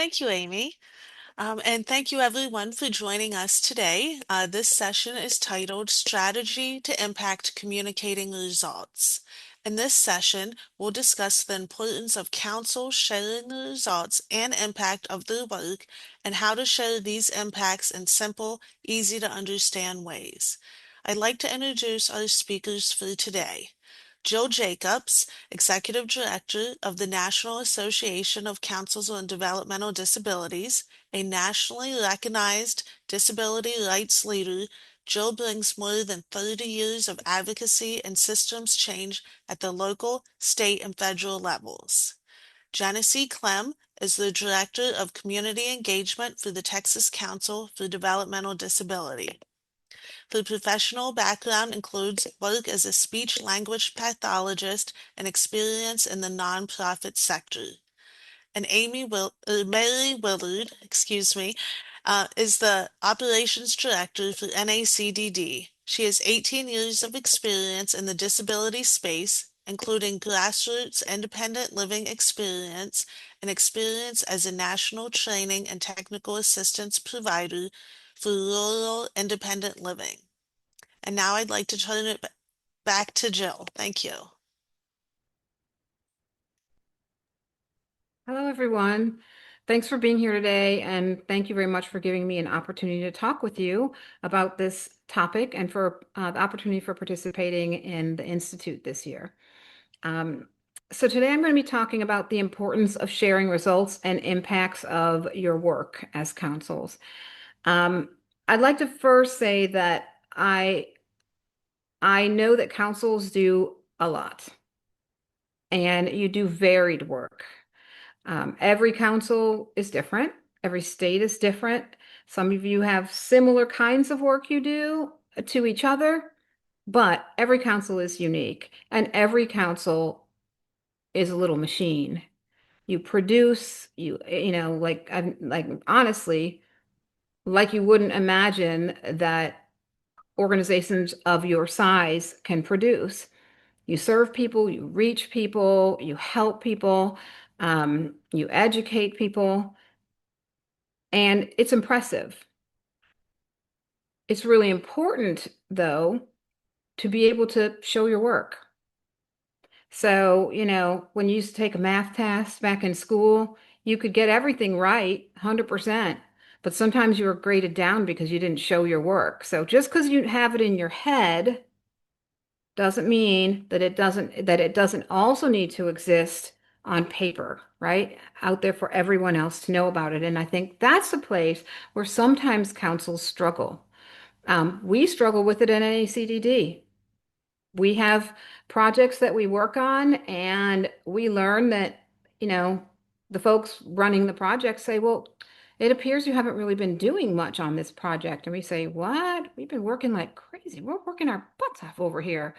Thank you, Amy. And thank you, everyone, for joining us today. This session is titled Strategy to Impact Communicating Results. In this session, we'll discuss the importance of council sharing the results and impact of their work and how to share these impacts in simple, easy to understand ways. I'd like to introduce our speakers for today. Jill Jacobs, Executive Director of the National Association of Councils on Developmental Disabilities, a nationally recognized disability rights leader. Jill brings more than 30 years of advocacy and systems change at the local, state, and federal levels. Genesee Clem is the Director of Community Engagement for the Texas Council for Developmental Disability. Her professional background includes work as a speech-language pathologist and experience in the nonprofit sector. And Mary Willard, is the operations director for NACDD. She has 18 years of experience in the disability space, including grassroots independent living experience and experience as a national training and technical assistance provider for rural independent living. And now I'd like to turn it back to Jill. Thank you. Hello, everyone. Thanks for being here today, and thank you very much for giving me an opportunity to talk with you about this topic and for the opportunity for participating in the Institute this year. Um, so today I'm going to be talking about the importance of sharing results and impacts of your work as councils. Um, I'd like to first say that I know that councils do a lot, and you do varied work. Every council is different. Every state is different. Some of you have similar kinds of work you do to each other, but every council is unique, and every council is a little machine. You produce, like honestly, like you wouldn't imagine that organizations of your size can produce. You serve people, you reach people, you help people, you educate people, and it's impressive. It's really important, though, to be able to show your work. So, when you used to take a math test back in school, you could get everything right, 100%, but sometimes you were graded down because you didn't show your work. So just because you have it in your head doesn't mean that it doesn't also need to exist on paper, right? Out there for everyone else to know about it. And I think that's a place where sometimes councils struggle. We struggle with it in NACDD. We have projects that we work on, and we learn that, you know, the folks running the project say, well, it appears you haven't really been doing much on this project. And we say, what? We've been working like crazy. We're working our butts off over here.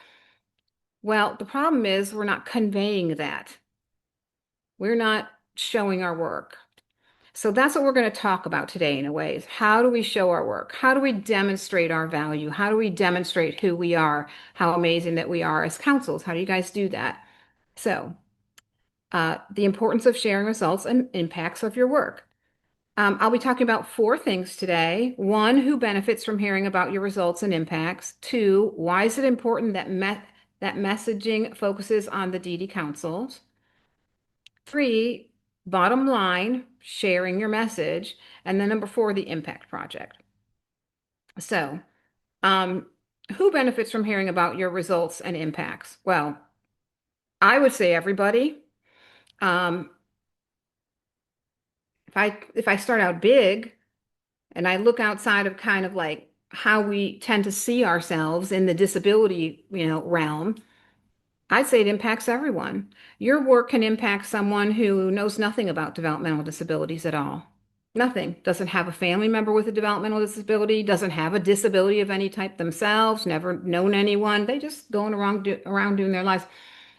Well, the problem is we're not conveying that. We're not showing our work. So that's what we're going to talk about today in a way is how do we show our work? How do we demonstrate our value? How do we demonstrate who we are, how amazing that we are as councils? How do you guys do that? So, the importance of sharing results and impacts of your work. I'll be talking about four things today. One, who benefits from hearing about your results and impacts. Two, why is it important that that messaging focuses on the DD councils? Three, bottom line, sharing your message. And then number four, the impact project. So, um, who benefits from hearing about your results and impacts? Well, I would say everybody. Um, if I start out big and I look outside of kind of like how we tend to see ourselves in the disability, realm, I'd say it impacts everyone. Your work can impact someone who knows nothing about developmental disabilities at all. Nothing. Doesn't have a family member with a developmental disability, doesn't have a disability of any type themselves, never known anyone. They just going around doing their lives.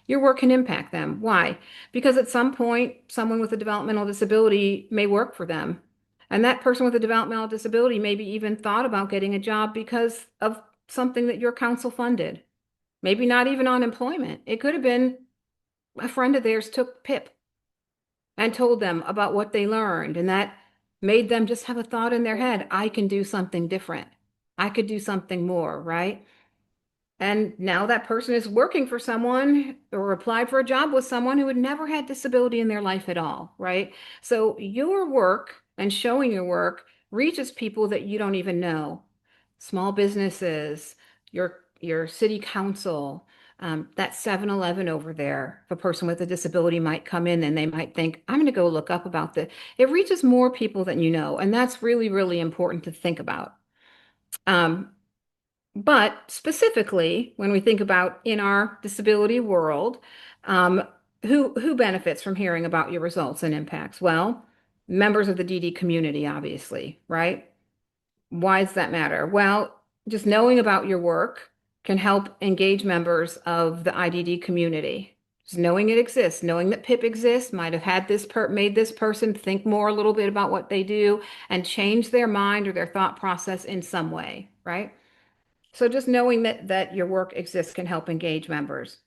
Your work can impact them. Why? Because at some point, someone with a developmental disability may work for them. And that person with a developmental disability maybe even thought about getting a job because of something that your council funded. Maybe not even unemployment. It could have been a friend of theirs took PIP and told them about what they learned. And that made them just have a thought in their head, I can do something different. I could do something more, right? And now that person is working for someone or applied for a job with someone who had never had disability in their life at all, right? So your work and showing your work reaches people that you don't even know. Small businesses, your city council, that 7-Eleven over there. If a person with a disability might come in and they might think, I'm going to go look up about this. It reaches more people than you know. And that's really, really important to think about. Um, but specifically, when we think about in our disability world, um, who benefits from hearing about your results and impacts? Well, members of the DD community, obviously, right? Why does that matter? Well, just knowing about your work can help engage members of the IDD community. Just knowing it exists, knowing that PIP exists, might have had made this person think more a little bit about what they do and change their mind or their thought process in some way, right? So just knowing that your work exists can help engage members.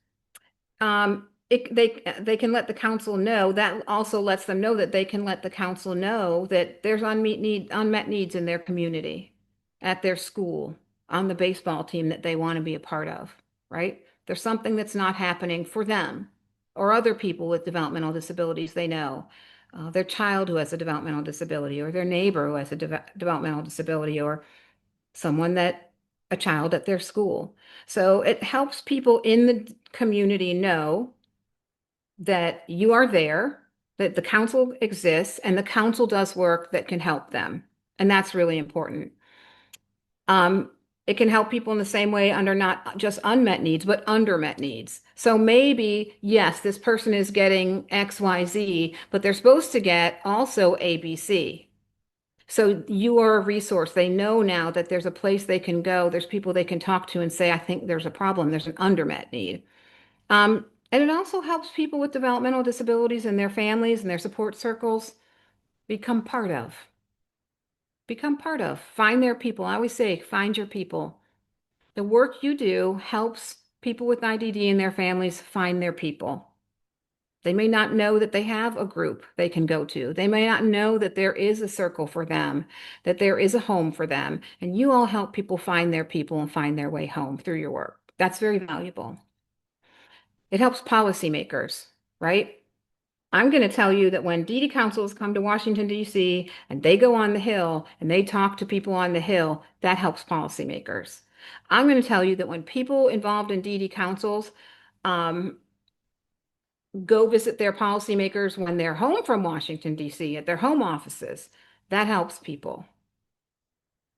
They can let the council know. That also lets them know that they can let the council know that there's unmet needs in their community, at their school, on the baseball team that they want to be a part of, right? There's something that's not happening for them or other people with developmental disabilities they know. Their child who has a developmental disability, or their neighbor who has a developmental disability, or a child at their school. So it helps people in the community know that you are there, that the council exists, and the council does work that can help them. And that's really important. Um, it can help people in the same way under not just unmet needs, but undermet needs. So maybe, yes, this person is getting XYZ, but they're supposed to get also ABC. So you are a resource. They know now that there's a place they can go. There's people they can talk to and say, I think there's a problem. There's an undermet need. And it also helps people with developmental disabilities and their families and their support circles become part of. Become part of. Find their people. I always say, find your people. The work you do helps people with IDD and their families find their people. They may not know that they have a group they can go to. They may not know that there is a circle for them, that there is a home for them. And you all help people find their people and find their way home through your work. That's very valuable. It helps policymakers, right? I'm going to tell you that when DD councils come to Washington, D.C., and they go on the Hill and they talk to people on the Hill, that helps policymakers. I'm going to tell you that when people involved in DD councils um, go visit their policymakers when they're home from Washington, D.C., at their home offices. That helps people.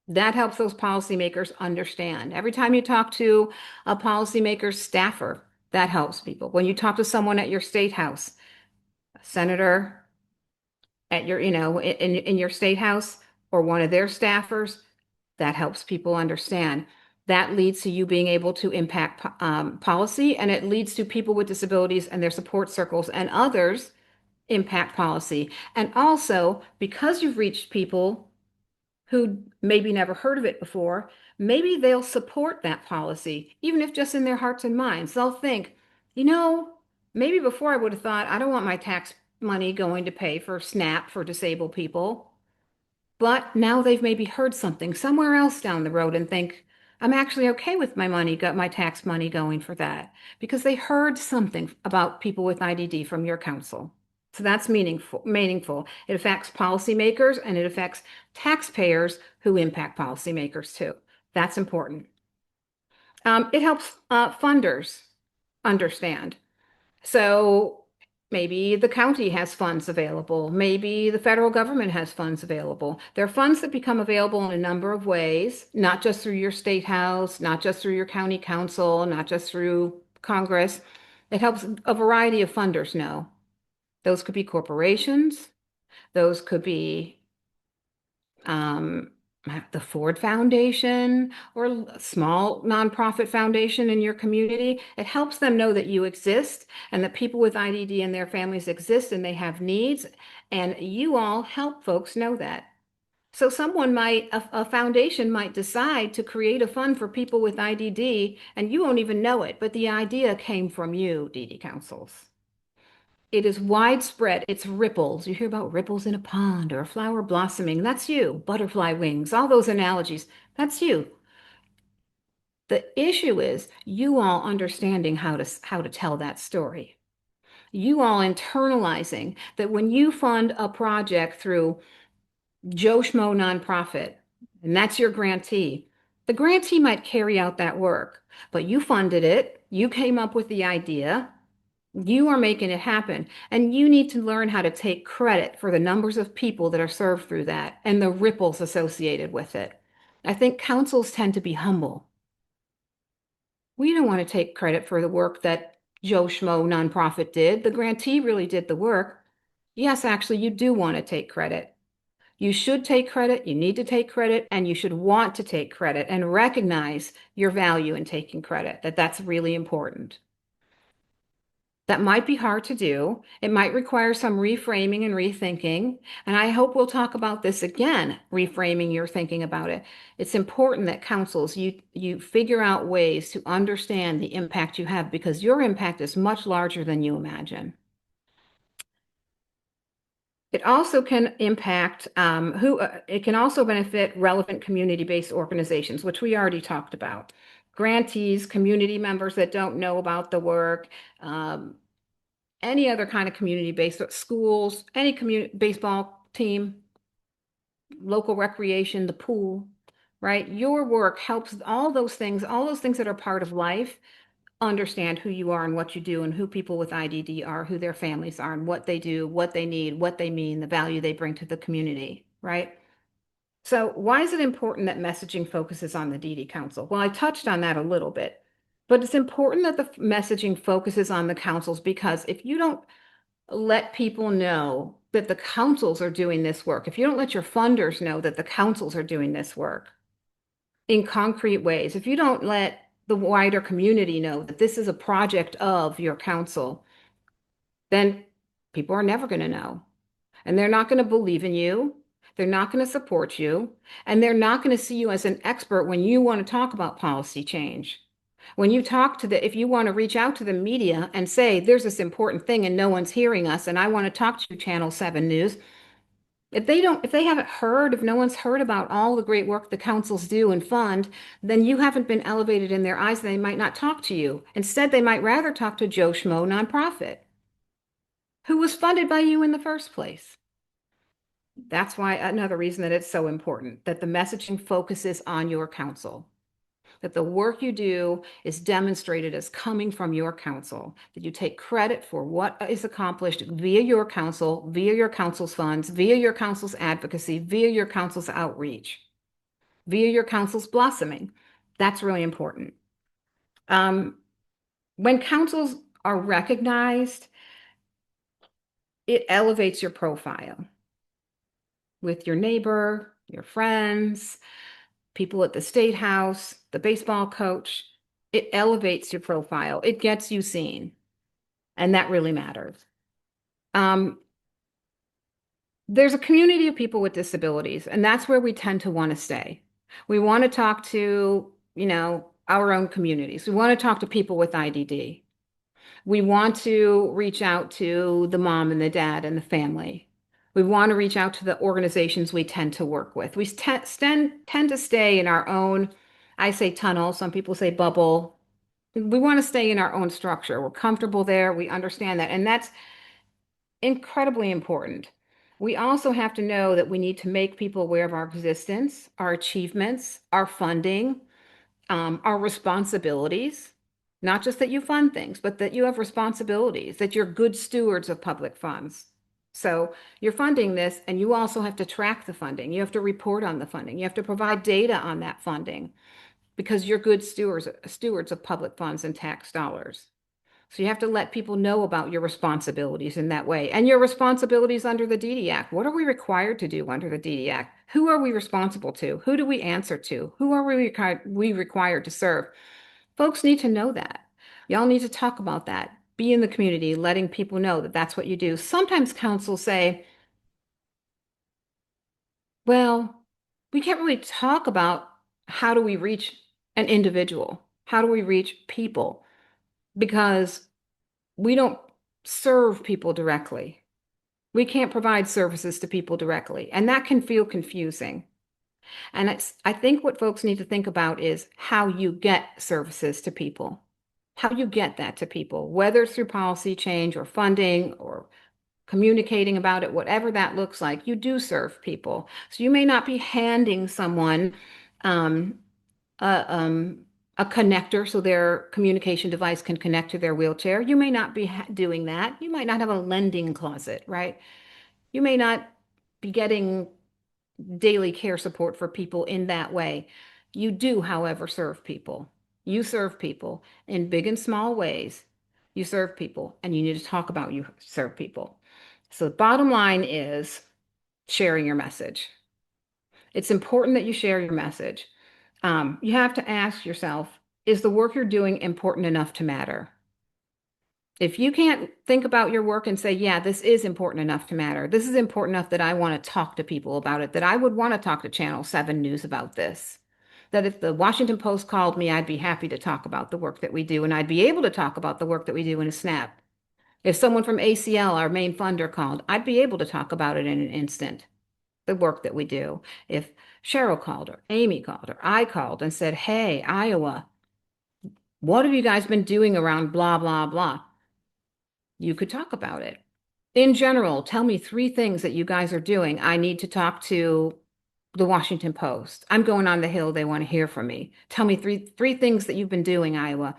That helps those policymakers understand. Every time you talk to a policymaker's staffer, that helps people. When you talk to someone at your state house, a senator at your, in your state house, or one of their staffers, that helps people understand. That leads to you being able to impact policy, and it leads to people with disabilities and their support circles and others impact policy. And also, because you've reached people who maybe never heard of it before, maybe they'll support that policy, even if just in their hearts and minds. They'll think, you know, maybe before I would have thought, I don't want my tax money going to pay for SNAP for disabled people. But now they've maybe heard something somewhere else down the road and think, I'm actually okay with my money, got my tax money going for that, because they heard something about people with IDD from your council. So that's meaningful. It affects policymakers and it affects taxpayers who impact policymakers too. That's important. It helps funders understand. So maybe the county has funds available. Maybe the federal government has funds available. There are funds that become available in a number of ways, not just through your state house, not just through your county council, not just through Congress. It helps a variety of funders know. Those could be corporations. Those could be um, the Ford Foundation or a small nonprofit foundation in your community. It helps them know that you exist and that people with IDD and their families exist and they have needs. And you all help folks know that. So a foundation might decide to create a fund for people with IDD and you won't even know it, but the idea came from you, DD councils. It is widespread. It's ripples. You hear about ripples in a pond or a flower blossoming. That's you. Butterfly wings, all those analogies. That's you. The issue is you all understanding how to tell that story. You all internalizing that when you fund a project through Joe Schmo nonprofit, and that's your grantee, the grantee might carry out that work, but you funded it, you came up with the idea, you are making it happen, and you need to learn how to take credit for the numbers of people that are served through that and the ripples associated with it. I think councils tend to be humble. We don't want to take credit for the work that Joe Schmo nonprofit did. The grantee really did the work. Yes, actually, you do want to take credit. You should take credit, you need to take credit, and you should want to take credit and recognize your value in taking credit, that's really important. That might be hard to do. It might require some reframing and rethinking. And I hope we'll talk about this again, reframing your thinking about it. It's important that councils, you figure out ways to understand the impact you have because your impact is much larger than you imagine. It also can impact it can also benefit relevant community-based organizations, which we already talked about. Grantees, community members that don't know about the work, um, any other kind of community-based schools, any community baseball team, local recreation, the pool, right? Your work helps all those things that are part of life, understand who you are and what you do and who people with IDD are, who their families are and what they do, what they need, what they mean, the value they bring to the community, right? So why is it important that messaging focuses on the DD Council? Well, I touched on that a little bit, but it's important that the messaging focuses on the councils because if you don't let people know that the councils are doing this work, if you don't let your funders know that the councils are doing this work in concrete ways, if you don't let the wider community know that this is a project of your council, then people are never going to know. And they're not going to believe in you. They're not going to support you. And they're not going to see you as an expert when you want to talk about policy change. When you talk to if you want to reach out to the media and say, there's this important thing and no one's hearing us, and I want to talk to Channel 7 News, if they haven't heard, if no one's heard about all the great work the councils do and fund, then you haven't been elevated in their eyes, and they might not talk to you. Instead, they might rather talk to Joe Schmo nonprofit, who was funded by you in the first place. That's why another reason that it's so important that the messaging focuses on your council, that the work you do is demonstrated as coming from your council, that you take credit for what is accomplished via your council, via your council's funds, via your council's advocacy, via your council's outreach, via your council's blossoming. That's really important. Um, when councils are recognized, it elevates your profile with your neighbor, your friends, people at the state house, the baseball coach. It elevates your profile. It gets you seen. And that really matters. Um, there's a community of people with disabilities, and that's where we tend to want to stay. We want to talk to, our own communities. We want to talk to people with IDD. We want to reach out to the mom and the dad and the family. We want to reach out to the organizations we tend to work with. We tend to stay in our own, I say tunnel, some people say bubble. We want to stay in our own structure. We're comfortable there. We understand that. And that's incredibly important. We also have to know that we need to make people aware of our existence, our achievements, our funding, our responsibilities. Not just that you fund things, but that you have responsibilities, that you're good stewards of public funds. So you're funding this, and you also have to track the funding. You have to report on the funding. You have to provide data on that funding because you're good stewards of public funds and tax dollars. So you have to let people know about your responsibilities in that way and your responsibilities under the DD Act. What are we required to do under the DD Act? Who are we responsible to? Who do we answer to? Who are we required to serve? Folks need to know that. Y'all need to talk about that. Be in the community, letting people know that that's what you do. Sometimes councils say, well, we can't really talk about how do we reach an individual? How do we reach people? Because we don't serve people directly. We can't provide services to people directly, and that can feel confusing. And I think what folks need to think about is how you get services to people, how you get that to people, whether it's through policy change or funding or communicating about it, whatever that looks like, you do serve people. So you may not be handing someone um, a, um, a connector so their communication device can connect to their wheelchair. You may not be doing that. You might not have a lending closet, right? You may not be getting daily care support for people in that way. You do, however, serve people. You serve people in big and small ways. You serve people, and you need to talk about you serve people. So the bottom line is sharing your message. It's important that you share your message. You have to ask yourself, is the work you're doing important enough to matter? If you can't think about your work and say, yeah, this is important enough to matter, this is important enough that I want to talk to people about it, that I would want to talk to Channel 7 News about this, that if the Washington Post called me, I'd be happy to talk about the work that we do, and I'd be able to talk about the work that we do in a snap. If someone from ACL, our main funder, called, I'd be able to talk about it in an instant, the work that we do. If Cheryl called or Amy called or I called and said, hey, Iowa, what have you guys been doing around blah, blah, blah? You could talk about it. In general, tell me three things that you guys are doing. I need to talk to the Washington Post. I'm going on the Hill. They want to hear from me. Tell me three things that you've been doing, Iowa.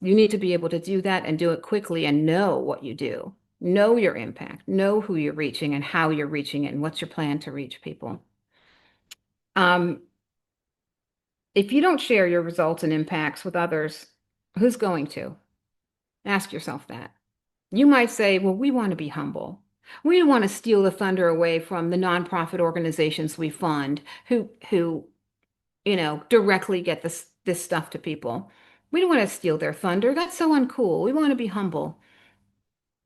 You need to be able to do that and do it quickly and know what you do. Know your impact, know who you're reaching and how you're reaching it and what's your plan to reach people. Um, if you don't share your results and impacts with others, who's going to? Ask yourself that. You might say, well, we want to be humble. We don't want to steal the thunder away from the nonprofit organizations we fund who directly get this stuff to people. We don't want to steal their thunder. That's so uncool. We want to be humble.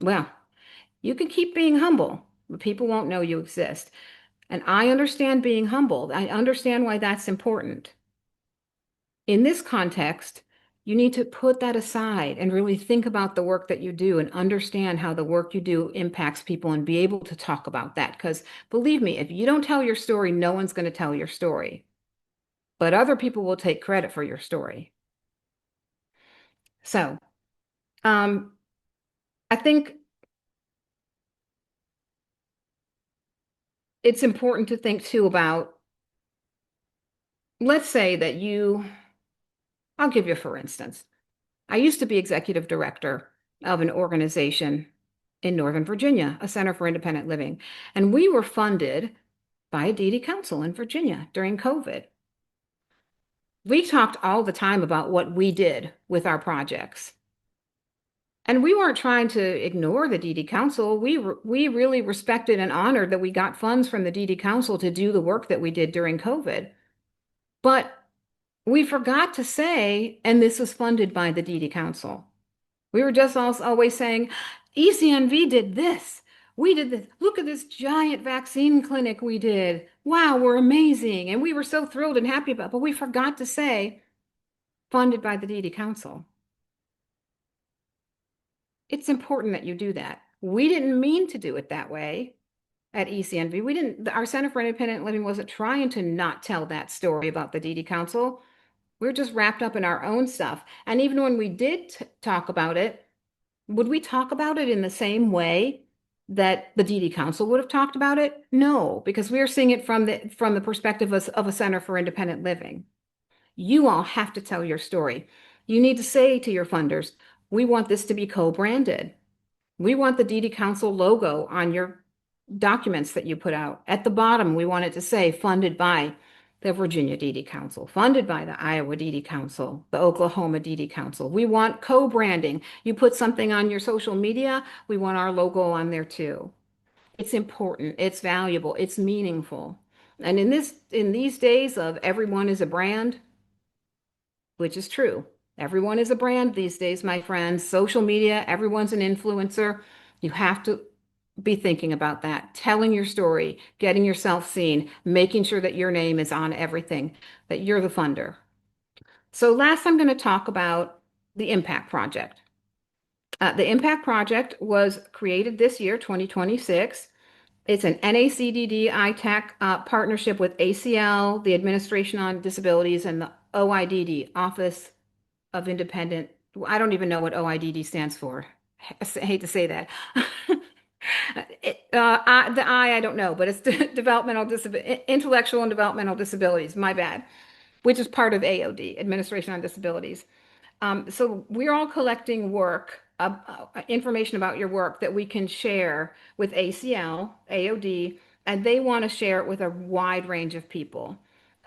Well, you can keep being humble, but people won't know you exist. And I understand being humble. I understand why that's important. In this context, you need to put that aside and really think about the work that you do and understand how the work you do impacts people and be able to talk about that. Because believe me, if you don't tell your story, no one's going to tell your story. But other people will take credit for your story. So, um, I think it's important to think too about, let's say that I'll give you for instance. I used to be executive director of an organization in Northern Virginia, a Center for Independent Living, and we were funded by a deedy council in Virginia during COVID. We talked all the time about what we did with our projects. And we weren't trying to ignore the deedy council. We really respected and honored that we got funds from the deedy council to do the work that we did during COVID. But we forgot to say, and this was funded by the deedy council. We were just always saying, ECNV did this. We did this. Look at this giant vaccine clinic we did. Wow, we're amazing. And we were so thrilled and happy about it. But we forgot to say, funded by the deedy council. It's important that you do that. We didn't mean to do it that way at ECNV. Our Center for Independent Living wasn't trying to not tell that story about the deedy council. We're just wrapped up in our own stuff. And even when we did talk about it, would we talk about it in the same way that the DD Council would have talked about it? No, because we are seeing it from the perspective of a Center for Independent Living. You all have to tell your story. You need to say to your funders, we want this to be co-branded. We want the DD Council logo on your documents that you put out. At the bottom, we want it to say funded by the Virginia DD Council, funded by the Iowa DD Council, the Oklahoma DD Council. We want co-branding. You put something on your social media, we want our logo on there too. It's important, it's valuable, it's meaningful. And in these days of everyone is a brand, which is true. Everyone is a brand these days, my friends. Social media, everyone's an influencer. You have to be thinking about that, telling your story, getting yourself seen, making sure that your name is on everything, that you're the funder. So last, I'm going to talk about the Impact Project. The Impact Project was created this year, 2026. It's an NACDD ITAC partnership with ACL, the Administration on Disabilities, and the OIDD, Office of Independent. I don't even know what OIDD stands for. I hate to say that. I don't know, but it's Intellectual and Developmental Disabilities, my bad, which is part of AOD, Administration on Disabilities. So we're all collecting information about your work that we can share with ACL, AOD, and they want to share it with a wide range of people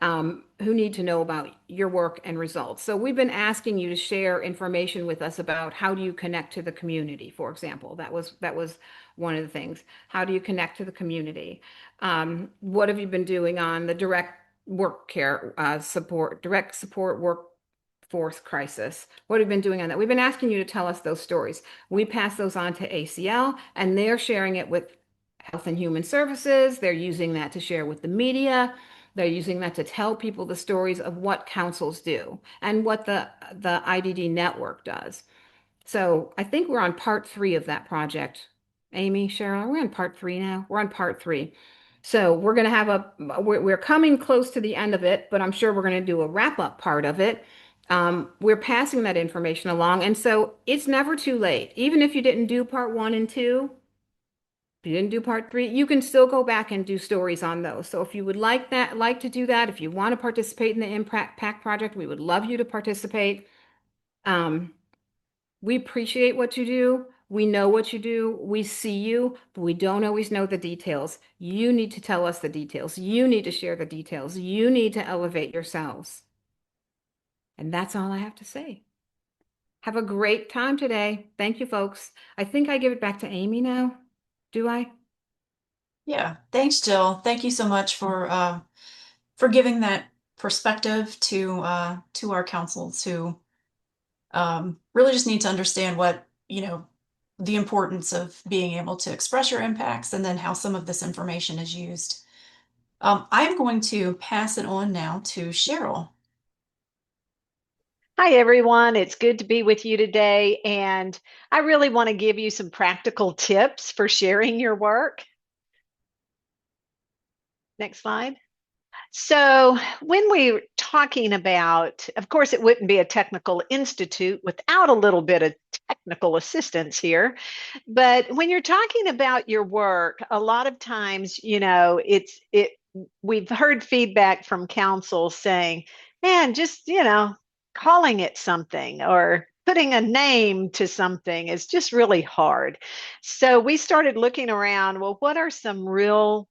who need to know about your work and results. So we've been asking you to share information with us about how do you connect to the community, for example. That was one of the things. How do you connect to the community? What have you been doing on the direct support workforce crisis? What have you been doing on that? We've been asking you to tell us those stories. We pass those on to ACL, and they're sharing it with Health and Human Services. They're using that to share with the media. They're using that to tell people the stories of what councils do and what the IDD network does. So I think we're on part 3 of that project. Amy, Cheryl, we're on part 3 now. We're on part 3. So we're going to have we're coming close to the end of it, but I'm sure we're going to do a wrap up part of it. We're passing that information along. And so it's never too late. Even if you didn't do part 1 and 2, if you didn't do part 3, you can still go back and do stories on those. So if you would like to do that, if you want to participate in the Impact Pack project, we would love you to participate. Um, we appreciate what you do. We know what you do. We see you, but we don't always know the details. You need to tell us the details. You need to share the details. You need to elevate yourselves. And that's all I have to say. Have a great time today. Thank you, folks. I think I give it back to Amy now. Do I? Yeah, thanks, Jill. Thank you so much for giving that perspective to our councils who really just need to understand what, the importance of being able to express your impacts and then how some of this information is used. I'm going to pass it on now to Cheryl. Hi, everyone. It's good to be with you today. And I really want to give you some practical tips for sharing your work. Next slide. So, when we're talking about, of course, it wouldn't be a technical institute without a little bit of technical assistance here. But when you're talking about your work, a lot of times, we've heard feedback from council saying, man, just, calling it something or putting a name to something is just really hard. So we started looking around, well, what are some real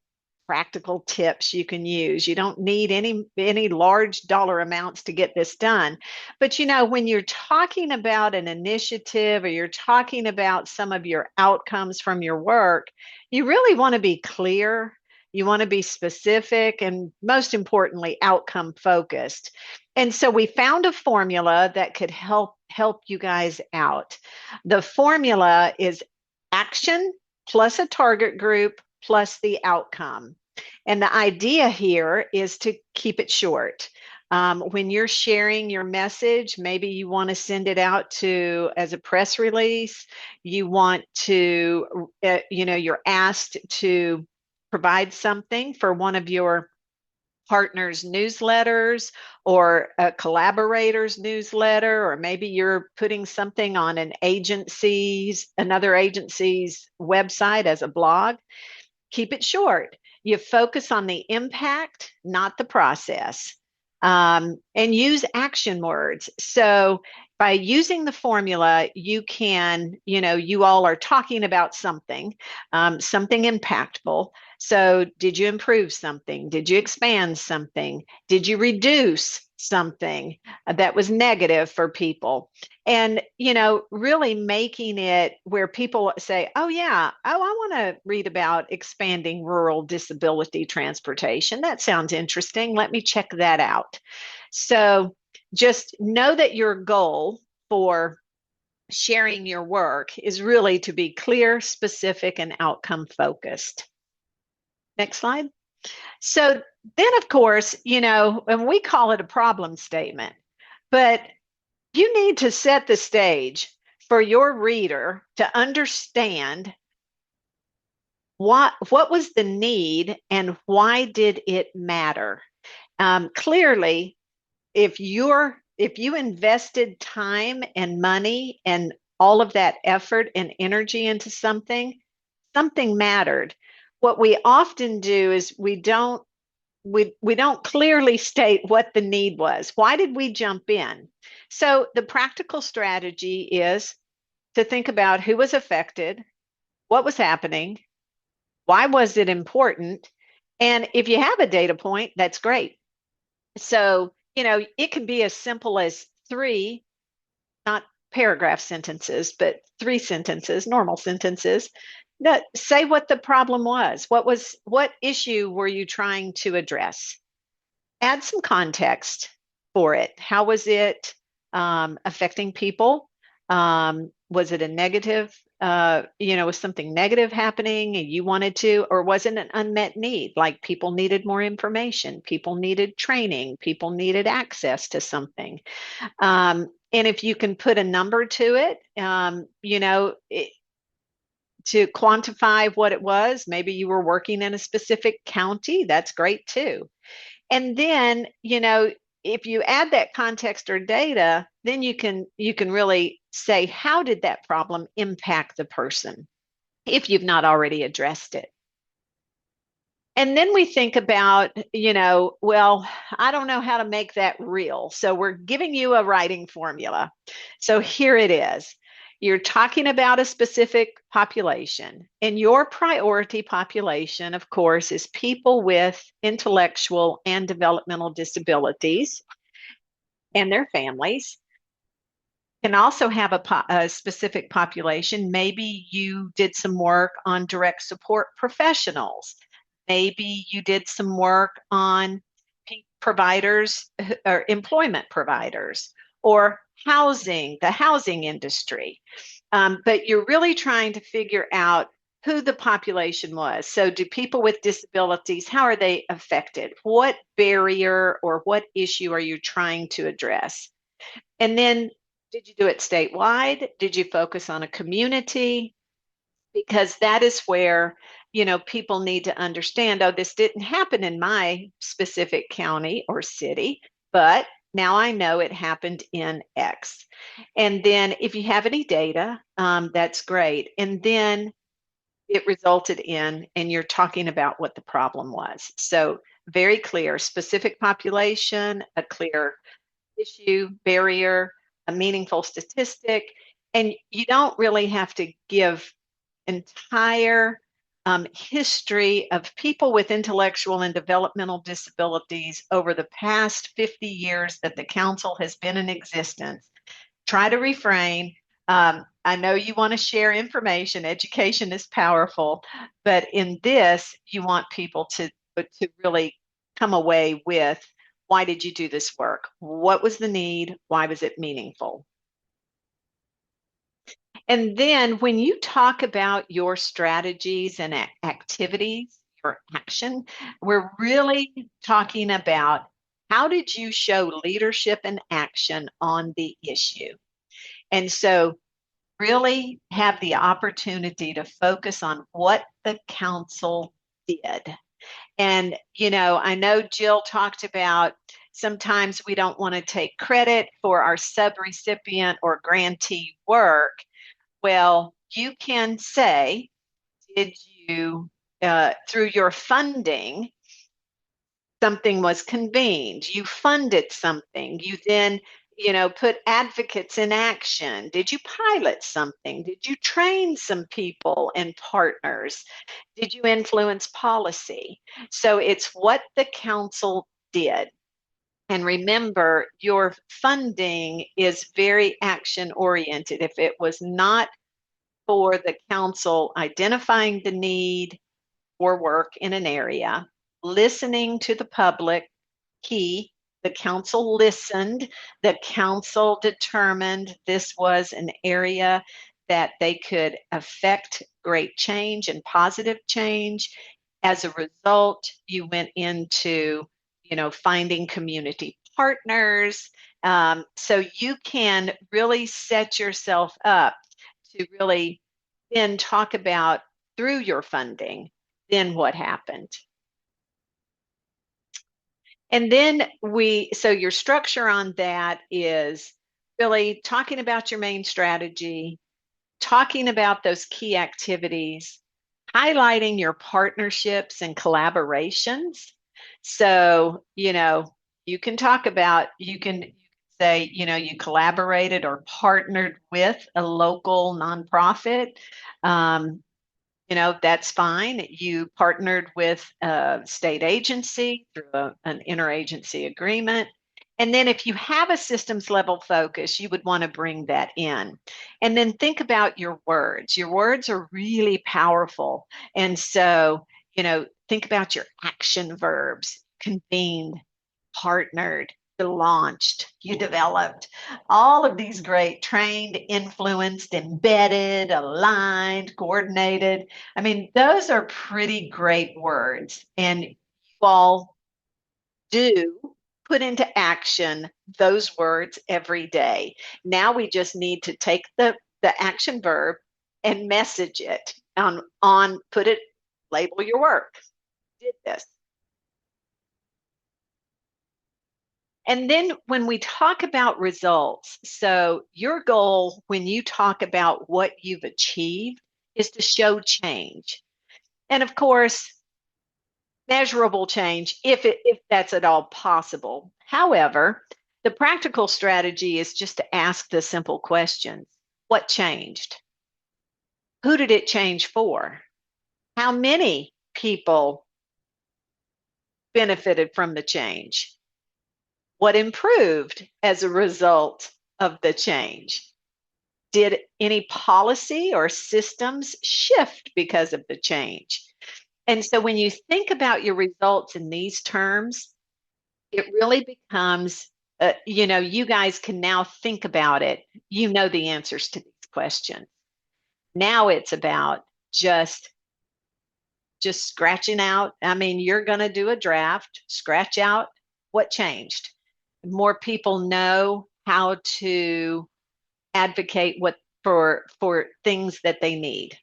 practical tips you can use? You don't need any large dollar amounts to get this done. But when you're talking about an initiative or you're talking about some of your outcomes from your work, you really want to be clear. You want to be specific and most importantly, outcome focused. And so we found a formula that could help you guys out. The formula is action plus a target group plus the outcome. And the idea here is to keep it short. When you're sharing your message, maybe you want to send it out as a press release. You want to, you're asked to provide something for one of your partners' newsletters or a collaborator's newsletter, or maybe you're putting something on another agency's website as a blog. Keep it short. You focus on the impact, not the process, and use action words. So by using the formula, you can, you all are talking about something, something impactful. So did you improve something? Did you expand something? Did you reduce something that was negative for people? And, really making it where people say, oh, yeah, I want to read about expanding rural disability transportation. That sounds interesting. Let me check that out. So just know that your goal for sharing your work is really to be clear, specific, and outcome focused. Next slide. So then, of course, and we call it a problem statement, but you need to set the stage for your reader to understand what was the need and why did it matter. Clearly, if you invested time and money and all of that effort and energy into something, something mattered. What we often do is we don't clearly state what the need was. Why did we jump in? So the practical strategy is to think about who was affected, what was happening, why was it important, and if you have a data point, that's great. So, it can be as simple as three, not paragraph sentences, but three sentences, normal sentences that say what the problem was. What issue were you trying to address? Add some context for it. How was it affecting people? Was it a negative? Was something negative happening and you wanted to, or was it an unmet need? Like people needed more information, people needed training, people needed access to something. And if you can put a number to it, to quantify what it was, maybe you were working in a specific county, that's great too. And then, if you add that context or data, then you can really say, how did that problem impact the person if you've not already addressed it? And then we think about, well, I don't know how to make that real. So we're giving you a writing formula. So here it is. You're talking about a specific population, and your priority population, of course, is people with intellectual and developmental disabilities and their families. Can also have a specific population. Maybe you did some work on direct support professionals. Maybe you did some work on providers or employment providers or the housing industry. But you're really trying to figure out who the population was. So do people with disabilities, how are they affected? What barrier or what issue are you trying to address? And then did you do it statewide? Did you focus on a community? Because that is where, people need to understand, oh, this didn't happen in my specific county or city, but now I know it happened in X. And then if you have any data, that's great. And then it resulted in, and you're talking about what the problem was. So very clear, specific population, a clear issue, barrier, a meaningful statistic, and you don't really have to give entire history of people with intellectual and developmental disabilities over the past 50 years that the council has been in existence. Try to refrain. I know you want to share information. Education is powerful, but in this, you want people to really come away with, why did you do this work? What was the need? Why was it meaningful? And then when you talk about your strategies and activities, your action, we're really talking about, how did you show leadership and action on the issue? And so really have the opportunity to focus on what the council did. And, I know Jill talked about sometimes we don't want to take credit for our subrecipient or grantee work. Well, you can say, did you, through your funding, something was convened, you funded something, you then, put advocates in action. Did you pilot something? Did you train some people and partners? Did you influence policy? So it's what the council did. And remember, your funding is very action oriented. If it was not for the council identifying the need or work in an area, listening to the public, key, the council listened, the council determined this was an area that they could affect great change and positive change. As a result, you went into, finding community partners, So you can really set yourself up to really then talk about through your funding, then what happened. And then so your structure on that is really talking about your main strategy, talking about those key activities, highlighting your partnerships and collaborations. So, you can talk about, you can say, you collaborated or partnered with a local nonprofit. Um, that's fine. You partnered with a state agency through an interagency agreement. And then if you have a systems level focus, you would want to bring that in. And then think about your words. Your words are really powerful. And so, think about your action verbs: convened, partnered, you launched, you developed, all of these great trained, influenced, embedded, aligned, coordinated. I mean, those are pretty great words. And you all do put into action those words every day. Now we just need to take the action verb and message it on put it, label your work. Did this. And then when we talk about results, so your goal when you talk about what you've achieved is to show change. And of course, measurable change if that's at all possible. However, the practical strategy is just to ask the simple questions. What changed? Who did it change for? How many people benefited from the change? What improved as a result of the change? Did any policy or systems shift because of the change? And so when you think about your results in these terms, it really becomes, you guys can now think about it. You know the answers to these questions. Now it's about just scratching out. I mean, you're going to do a draft, scratch out what changed. More people know how to advocate for things that they need.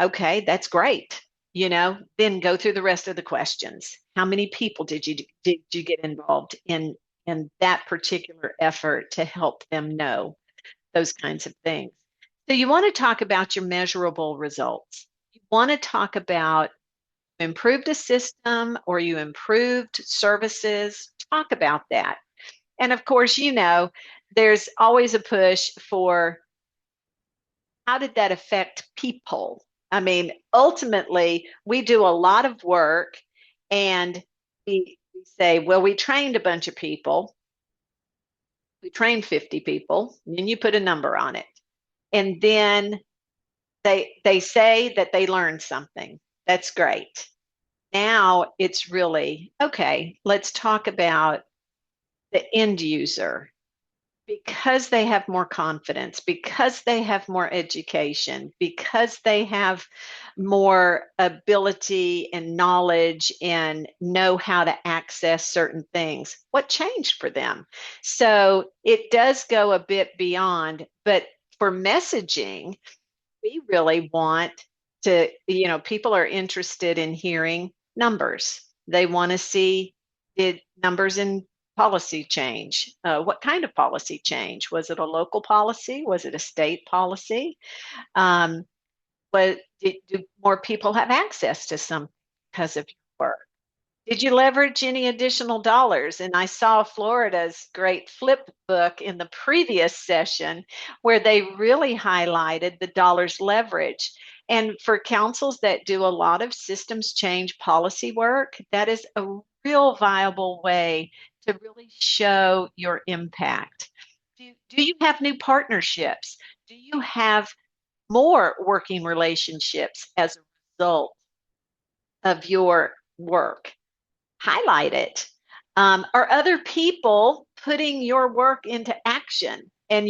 Okay, that's great. Then go through the rest of the questions. How many people did you get involved in that particular effort to help them know those kinds of things? So you want to talk about your measurable results. You want to talk about improved a system or you improved services. Talk about that. And of course, there's always a push for how did that affect people? I mean, ultimately, we do a lot of work and we say, well, we trained a bunch of people. We trained 50 people, and then you put a number on it. And then they say that they learned something. That's great. Now it's really, okay, let's talk about the end user. Because they have more confidence, because they have more education, because they have more ability and knowledge and know how to access certain things, what changed for them? So it does go a bit beyond, but for messaging, we really want to, people are interested in hearing numbers. They want to see did numbers in policy change. What kind of policy change? Was it a local policy? Was it a state policy? But do more people have access to some because of your work? Did you leverage any additional dollars? And I saw Florida's great flip book in the previous session where they really highlighted the dollars leverage. And for councils that do a lot of systems change policy work, that is a real viable way to really show your impact. Do you have new partnerships? Do you have more working relationships as a result of your work? Highlight it. Are other people putting your work into action? And,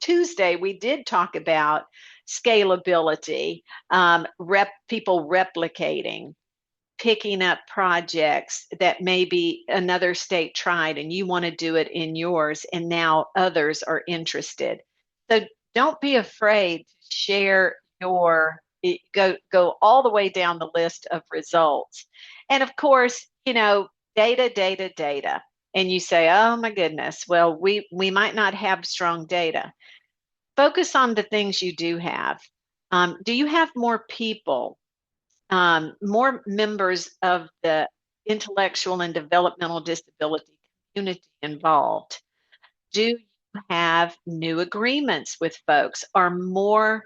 Tuesday we did talk about scalability, people replicating, picking up projects that maybe another state tried and you want to do it in yours, and now others are interested. So don't be afraid to share your go all the way down the list of results. And of course, data, data, data. And you say, oh my goodness, well, we might not have strong data. Focus on the things you do have. Do you have more people, more members of the intellectual and developmental disability community involved? Do you have new agreements with folks? Are more,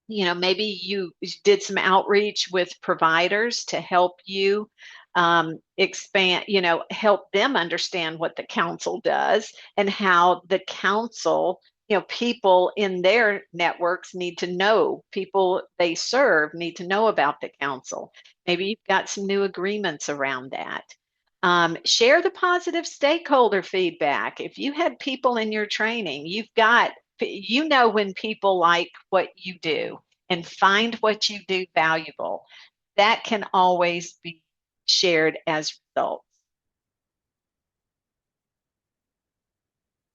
maybe you did some outreach with providers to help you expand, help them understand what the council does and how the council, people in their networks need to know, people they serve need to know about the council. Maybe you've got some new agreements around that. Share the positive stakeholder feedback. If you had people in your training, when people like what you do and find what you do valuable, that can always be shared as results.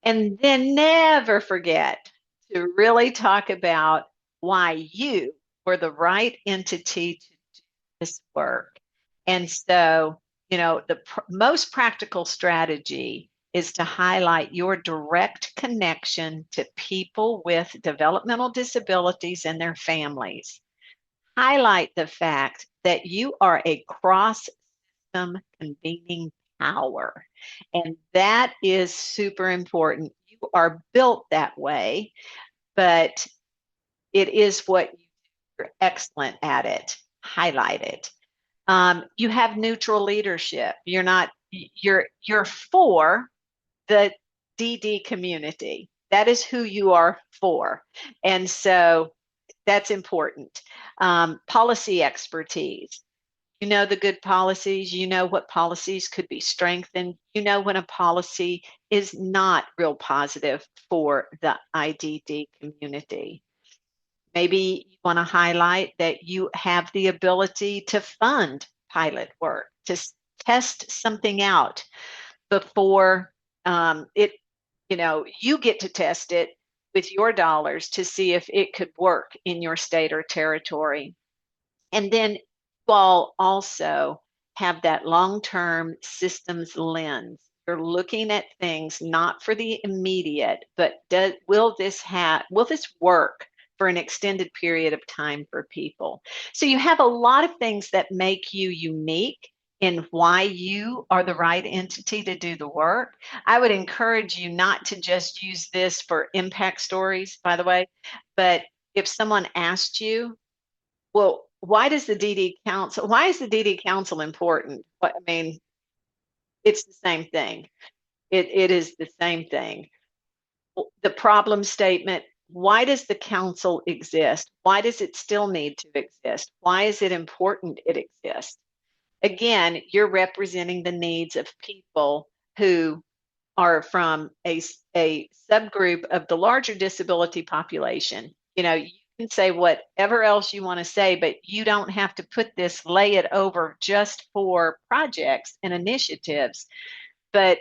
And then never forget to really talk about why you were the right entity to do this work. And so, the most practical strategy is to highlight your direct connection to people with developmental disabilities and their families. Highlight the fact that you are a cross system convening power. And that is super important. You are built that way, but it is what you're excellent at it. Highlight it. You have neutral leadership. You're for the DD community. That is who you are for. And so that's important. Policy expertise. You know the good policies, you know what policies could be strengthened, you know when a policy is not real positive for the IDD community. Maybe you want to highlight that you have the ability to fund pilot work, to test something out before you get to test it with your dollars to see if it could work in your state or territory. And then you all also have that long-term systems lens. You're looking at things not for the immediate, but will this work for an extended period of time for people? So you have a lot of things that make you unique in why you are the right entity to do the work. I would encourage you not to just use this for impact stories, by the way, but if someone asked you, well, why is the DD Council important? I mean, it's the same thing. It is the same thing. The problem statement, why does the council exist? Why does it still need to exist? Why is it important it exists? Again, you're representing the needs of people who are from a subgroup of the larger disability population. You can say whatever else you want to say, but you don't have to lay it over just for projects and initiatives. But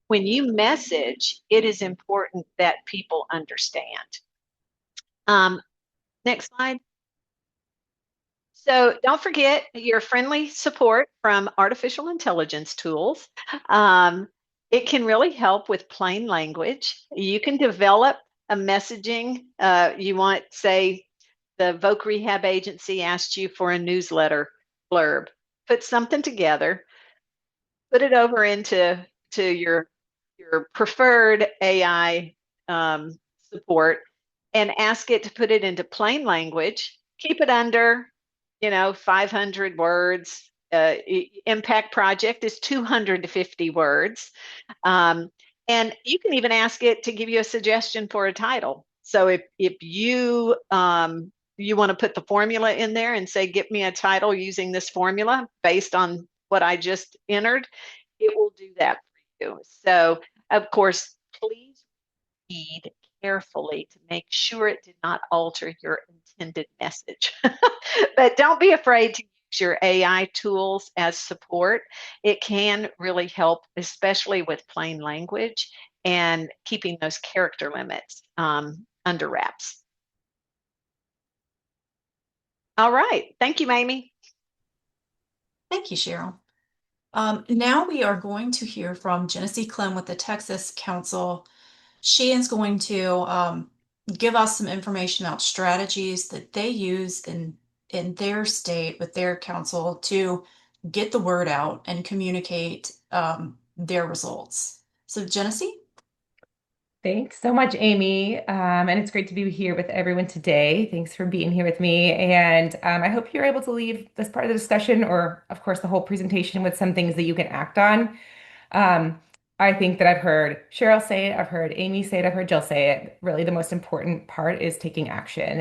when you message, it is important that people understand. Next slide. So don't forget your friendly support from artificial intelligence tools. It can really help with plain language. You can develop a messaging. You want, say, the Voc Rehab Agency asked you for a newsletter blurb. Put something together, put it over into your preferred AI support, and ask it to put it into plain language. Keep it under 500 words. Impact project is 250 words. And you can even ask it to give you a suggestion for a title. So if you want to put the formula in there and say, give me a title using this formula based on what I just entered, it will do that for you. So of course, please read carefully to make sure it did not alter your intended message. But don't be afraid to use your AI tools as support, it can really help, especially with plain language and keeping those character limits under wraps. All right. Thank you, Mamie. Thank you, Cheryl. Now we are going to hear from Genesee Clem with the Texas Council. She is going to give us some information about strategies that they use in their state with their council to get the word out and communicate their results. So, Genesee? Thanks so much, Amy. And it's great to be here with everyone today. Thanks for being here with me. And I hope you're able to leave this part of the discussion, or of course, the whole presentation, with some things that you can act on. Um, I think that I've heard Cheryl say it, I've heard Amy say it, I've heard Jill say it. Really, the most important part is taking action.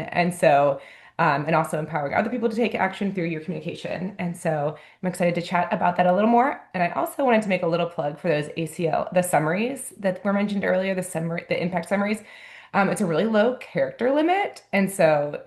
And also empowering other people to take action through your communication. And so I'm excited to chat about that a little more. And I also wanted to make a little plug for those ACL, the summaries that were mentioned earlier, the summary, the impact summaries. It's a really low character limit. And so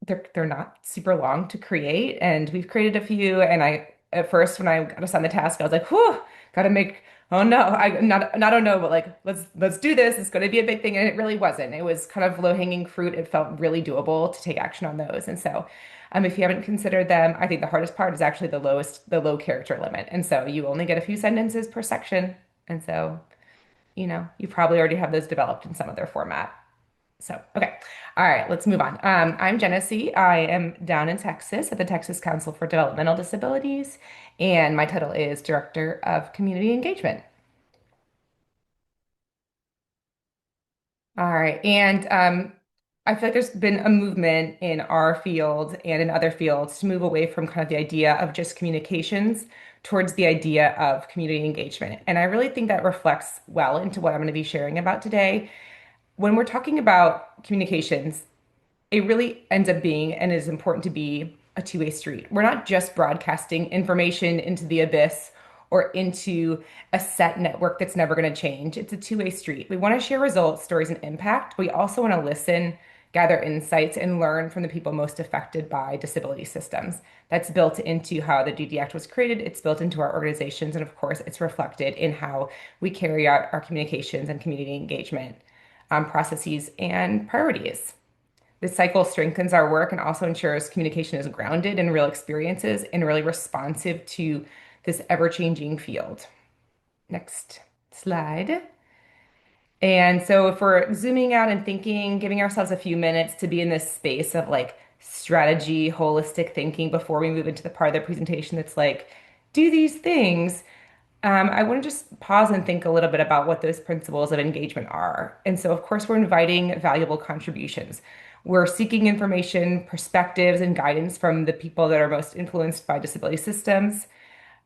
they're not super long to create, and we've created a few. And I at first when I got assigned the task, I was like, "Whew, gotta make." Oh no, I don't know, but like let's do this. It's going to be a big thing, and it really wasn't. It was kind of low hanging fruit. It felt really doable to take action on those, and so. If you haven't considered them, I think the hardest part is actually the low character limit. And so you only get a few sentences per section. And so, you probably already have those developed in some other format. So, okay. All right, let's move on. I'm Genesee. I am down in Texas at the Texas Council for Developmental Disabilities, and my title is Director of Community Engagement. All right, and I feel like there's been a movement in our field and in other fields to move away from kind of the idea of just communications towards the idea of community engagement. And I really think that reflects well into what I'm going to be sharing about today. When we're talking about communications, it really ends up being and is important to be a two-way street. We're not just broadcasting information into the abyss or into a set network that's never going to change. It's a two-way street. We want to share results, stories, and impact. We also want to listen, gather insights, and learn from the people most affected by disability systems. That's built into how the DD Act was created. It's built into our organizations. And of course, it's reflected in how we carry out our communications and community engagement processes and priorities. This cycle strengthens our work and also ensures communication is grounded in real experiences and really responsive to this ever-changing field. Next slide. And so if we're zooming out and thinking, giving ourselves a few minutes to be in this space of like strategy, holistic thinking before we move into the part of the presentation that's like, do these things. I want to just pause and think a little bit about what those principles of engagement are. And so, of course, we're inviting valuable contributions. We're seeking information, perspectives, and guidance from the people that are most influenced by disability systems.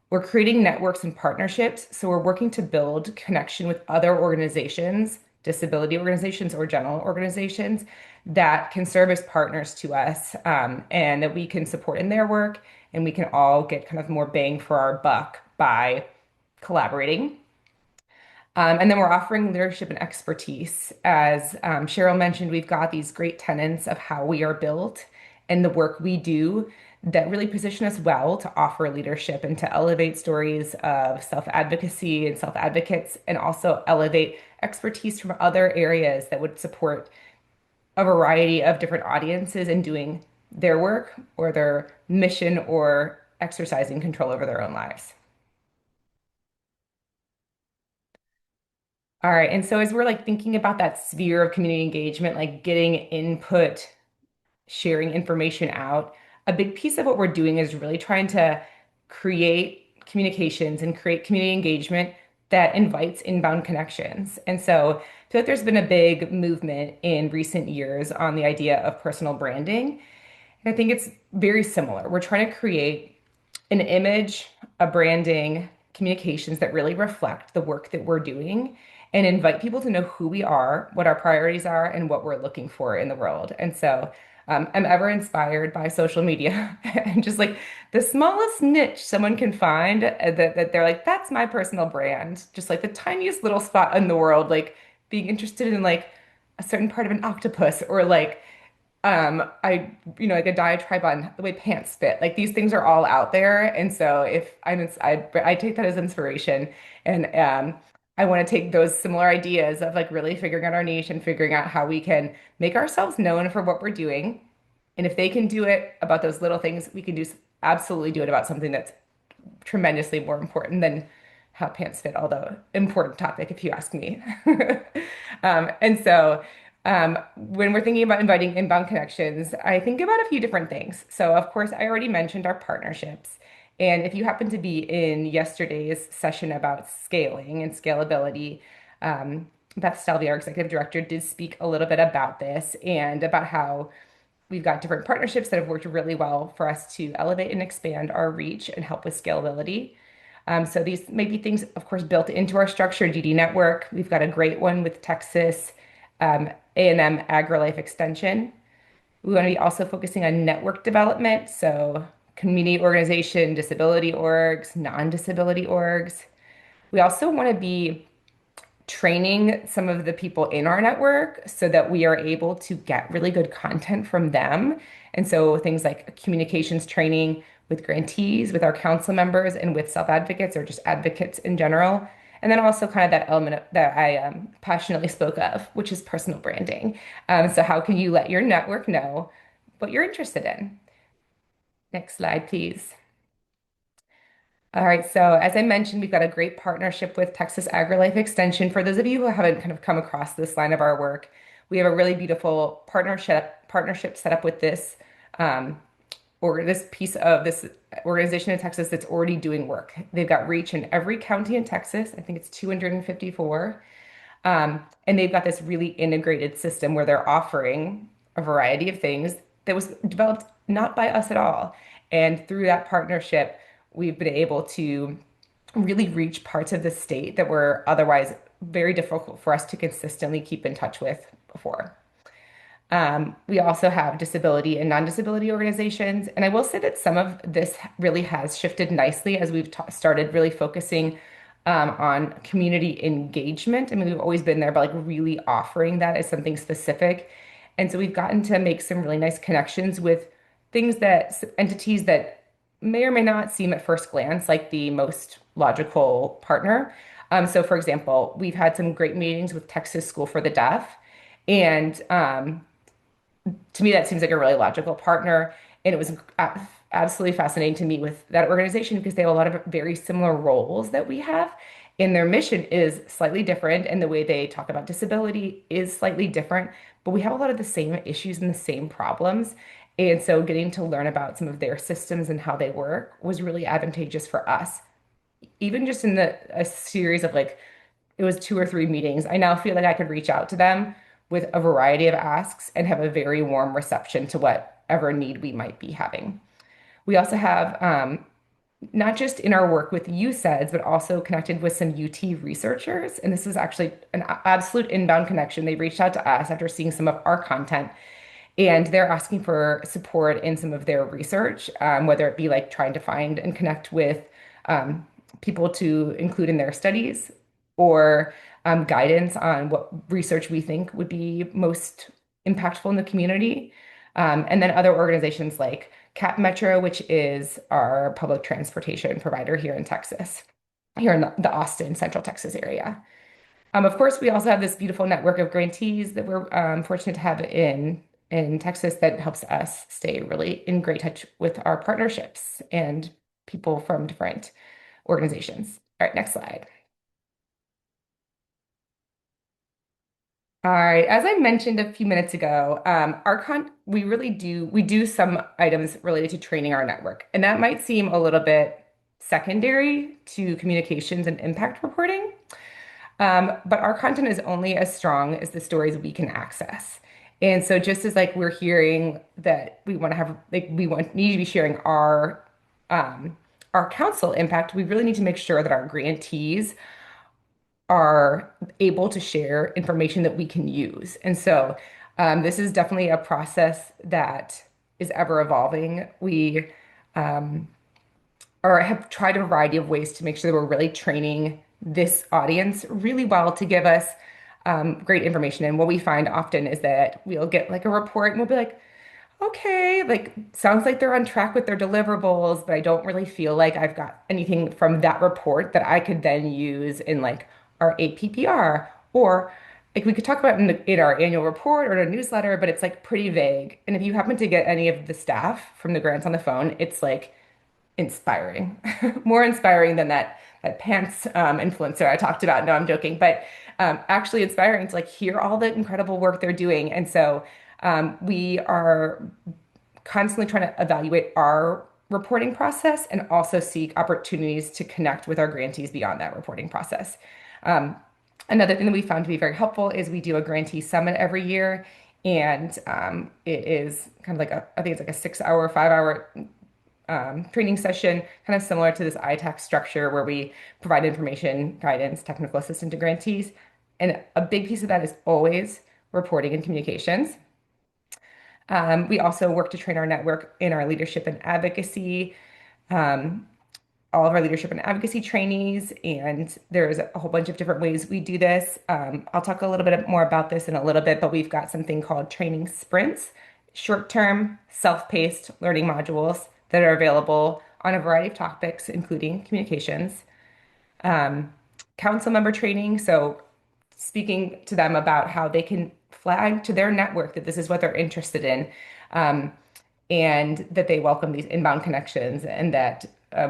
We're creating networks and partnerships. So we're working to build connection with other organizations, disability organizations or general organizations that can serve as partners to us, and that we can support in their work. And we can all get kind of more bang for our buck by collaborating. And then we're offering leadership and expertise. As Cheryl mentioned, we've got these great tenets of how we are built and the work we do that really position us well to offer leadership and to elevate stories of self-advocacy and self-advocates, and also elevate expertise from other areas that would support a variety of different audiences in doing their work or their mission or exercising control over their own lives. All right. And so as we're like thinking about that sphere of community engagement, like getting input, sharing information out, a big piece of what we're doing is really trying to create communications and create community engagement that invites inbound connections. And so I feel like there's been a big movement in recent years on the idea of personal branding. And I think it's very similar. We're trying to create an image, a branding, communications that really reflect the work that we're doing and invite people to know who we are, what our priorities are, and what we're looking for in the world. And so I'm ever inspired by social media and just like the smallest niche someone can find that they're like, that's my personal brand. Just like the tiniest little spot in the world, like being interested in like a certain part of an octopus or like like a diatribe on the way pants fit. Like these things are all out there. And so if I take that as inspiration and I want to take those similar ideas of like really figuring out our niche and figuring out how we can make ourselves known for what we're doing. And if they can do it about those little things, we can absolutely do it about something that's tremendously more important than how pants fit, although important topic if you ask me. And so when we're thinking about inviting inbound connections, I think about a few different things. So of course, I already mentioned our partnerships. And if you happen to be in yesterday's session about scaling and scalability, Beth Stelvey, our executive director, did speak a little bit about this and about how we've got different partnerships that have worked really well for us to elevate and expand our reach and help with scalability. So these may be things, of course, built into our structure, DD network. We've got a great one with Texas A&M AgriLife Extension. We want to be also focusing on network development, so community organization, disability orgs, non-disability orgs. We also want to be training some of the people in our network so that we are able to get really good content from them. And so things like communications training with grantees, with our council members, and with self-advocates or just advocates in general. And then also kind of that element that I passionately spoke of, which is personal branding. So how can you let your network know what you're interested in? Next slide, please. All right, so as I mentioned, we've got a great partnership with Texas AgriLife Extension. For those of you who haven't kind of come across this line of our work, we have a really beautiful partnership set up with this or this piece of this organization in Texas that's already doing work. They've got reach in every county in Texas. I think it's 254. And they've got this really integrated system where they're offering a variety of things that was developed not by us at all. And through that partnership, we've been able to really reach parts of the state that were otherwise very difficult for us to consistently keep in touch with before. We also have disability and non-disability organizations. And I will say that some of this really has shifted nicely as we've started really focusing on community engagement. I mean, we've always been there, but like really offering that as something specific. And so we've gotten to make some really nice connections with entities that may or may not seem at first glance like the most logical partner. So, for example, we've had some great meetings with Texas School for the Deaf. And to me, that seems like a really logical partner. And it was absolutely fascinating to meet with that organization because they have a lot of very similar roles that we have. And their mission is slightly different, and the way they talk about disability is slightly different, but we have a lot of the same issues and the same problems. And so getting to learn about some of their systems and how they work was really advantageous for us. Even just in a series of like it was 2 or 3 meetings. I now feel like I could reach out to them with a variety of asks and have a very warm reception to whatever need we might be having. We also have not just in our work with USEDS, but also connected with some UT researchers. And this is actually an absolute inbound connection. They reached out to us after seeing some of our content, and they're asking for support in some of their research, whether it be like trying to find and connect with um, people to include in their studies or guidance on what research we think would be most impactful in the community. And then other organizations like Cap Metro, which is our public transportation provider here in Texas, here in the Austin, Central Texas area. Of course, we also have this beautiful network of grantees that we're fortunate to have in Texas that helps us stay really in great touch with our partnerships and people from different organizations. All right, next slide. All right, as I mentioned a few minutes ago, we do some items related to training our network, and that might seem a little bit secondary to communications and impact reporting. But our content is only as strong as the stories we can access. And so just as like we're hearing that we want to have like need to be sharing our council impact, we really need to make sure that our grantees are able to share information that we can use. And so this is definitely a process that is ever evolving. We or have tried a variety of ways to make sure that we're really training this audience really well to give us great information. And what we find often is that we'll get like a report and we'll be like, okay, like sounds like they're on track with their deliverables, but I don't really feel like I've got anything from that report that I could then use in like our APPR or like we could talk about in our annual report or in a newsletter, but it's like pretty vague. And if you happen to get any of the staff from the grants on the phone, it's like inspiring, more inspiring than that pants influencer I talked about. No, I'm joking, but actually inspiring to like hear all the incredible work they're doing. And so we are constantly trying to evaluate our reporting process and also seek opportunities to connect with our grantees beyond that reporting process. Um, Another thing that we found to be very helpful is we do a grantee summit every year. And it is kind of like I think it's like a 6 hour, 5 hour training session, kind of similar to this ITAC structure where we provide information, guidance, technical assistance to grantees. And a big piece of that is always reporting and communications. We also work to train our network in our leadership and advocacy, um, all of our leadership and advocacy trainees, and there's a whole bunch of different ways we do this. I'll talk a little bit more about this in a little bit, but we've got something called training sprints, short-term, self-paced learning modules that are available on a variety of topics, including communications, um, council member training. So speaking to them about how they can flag to their network that this is what they're interested in, um, and that they welcome these inbound connections and that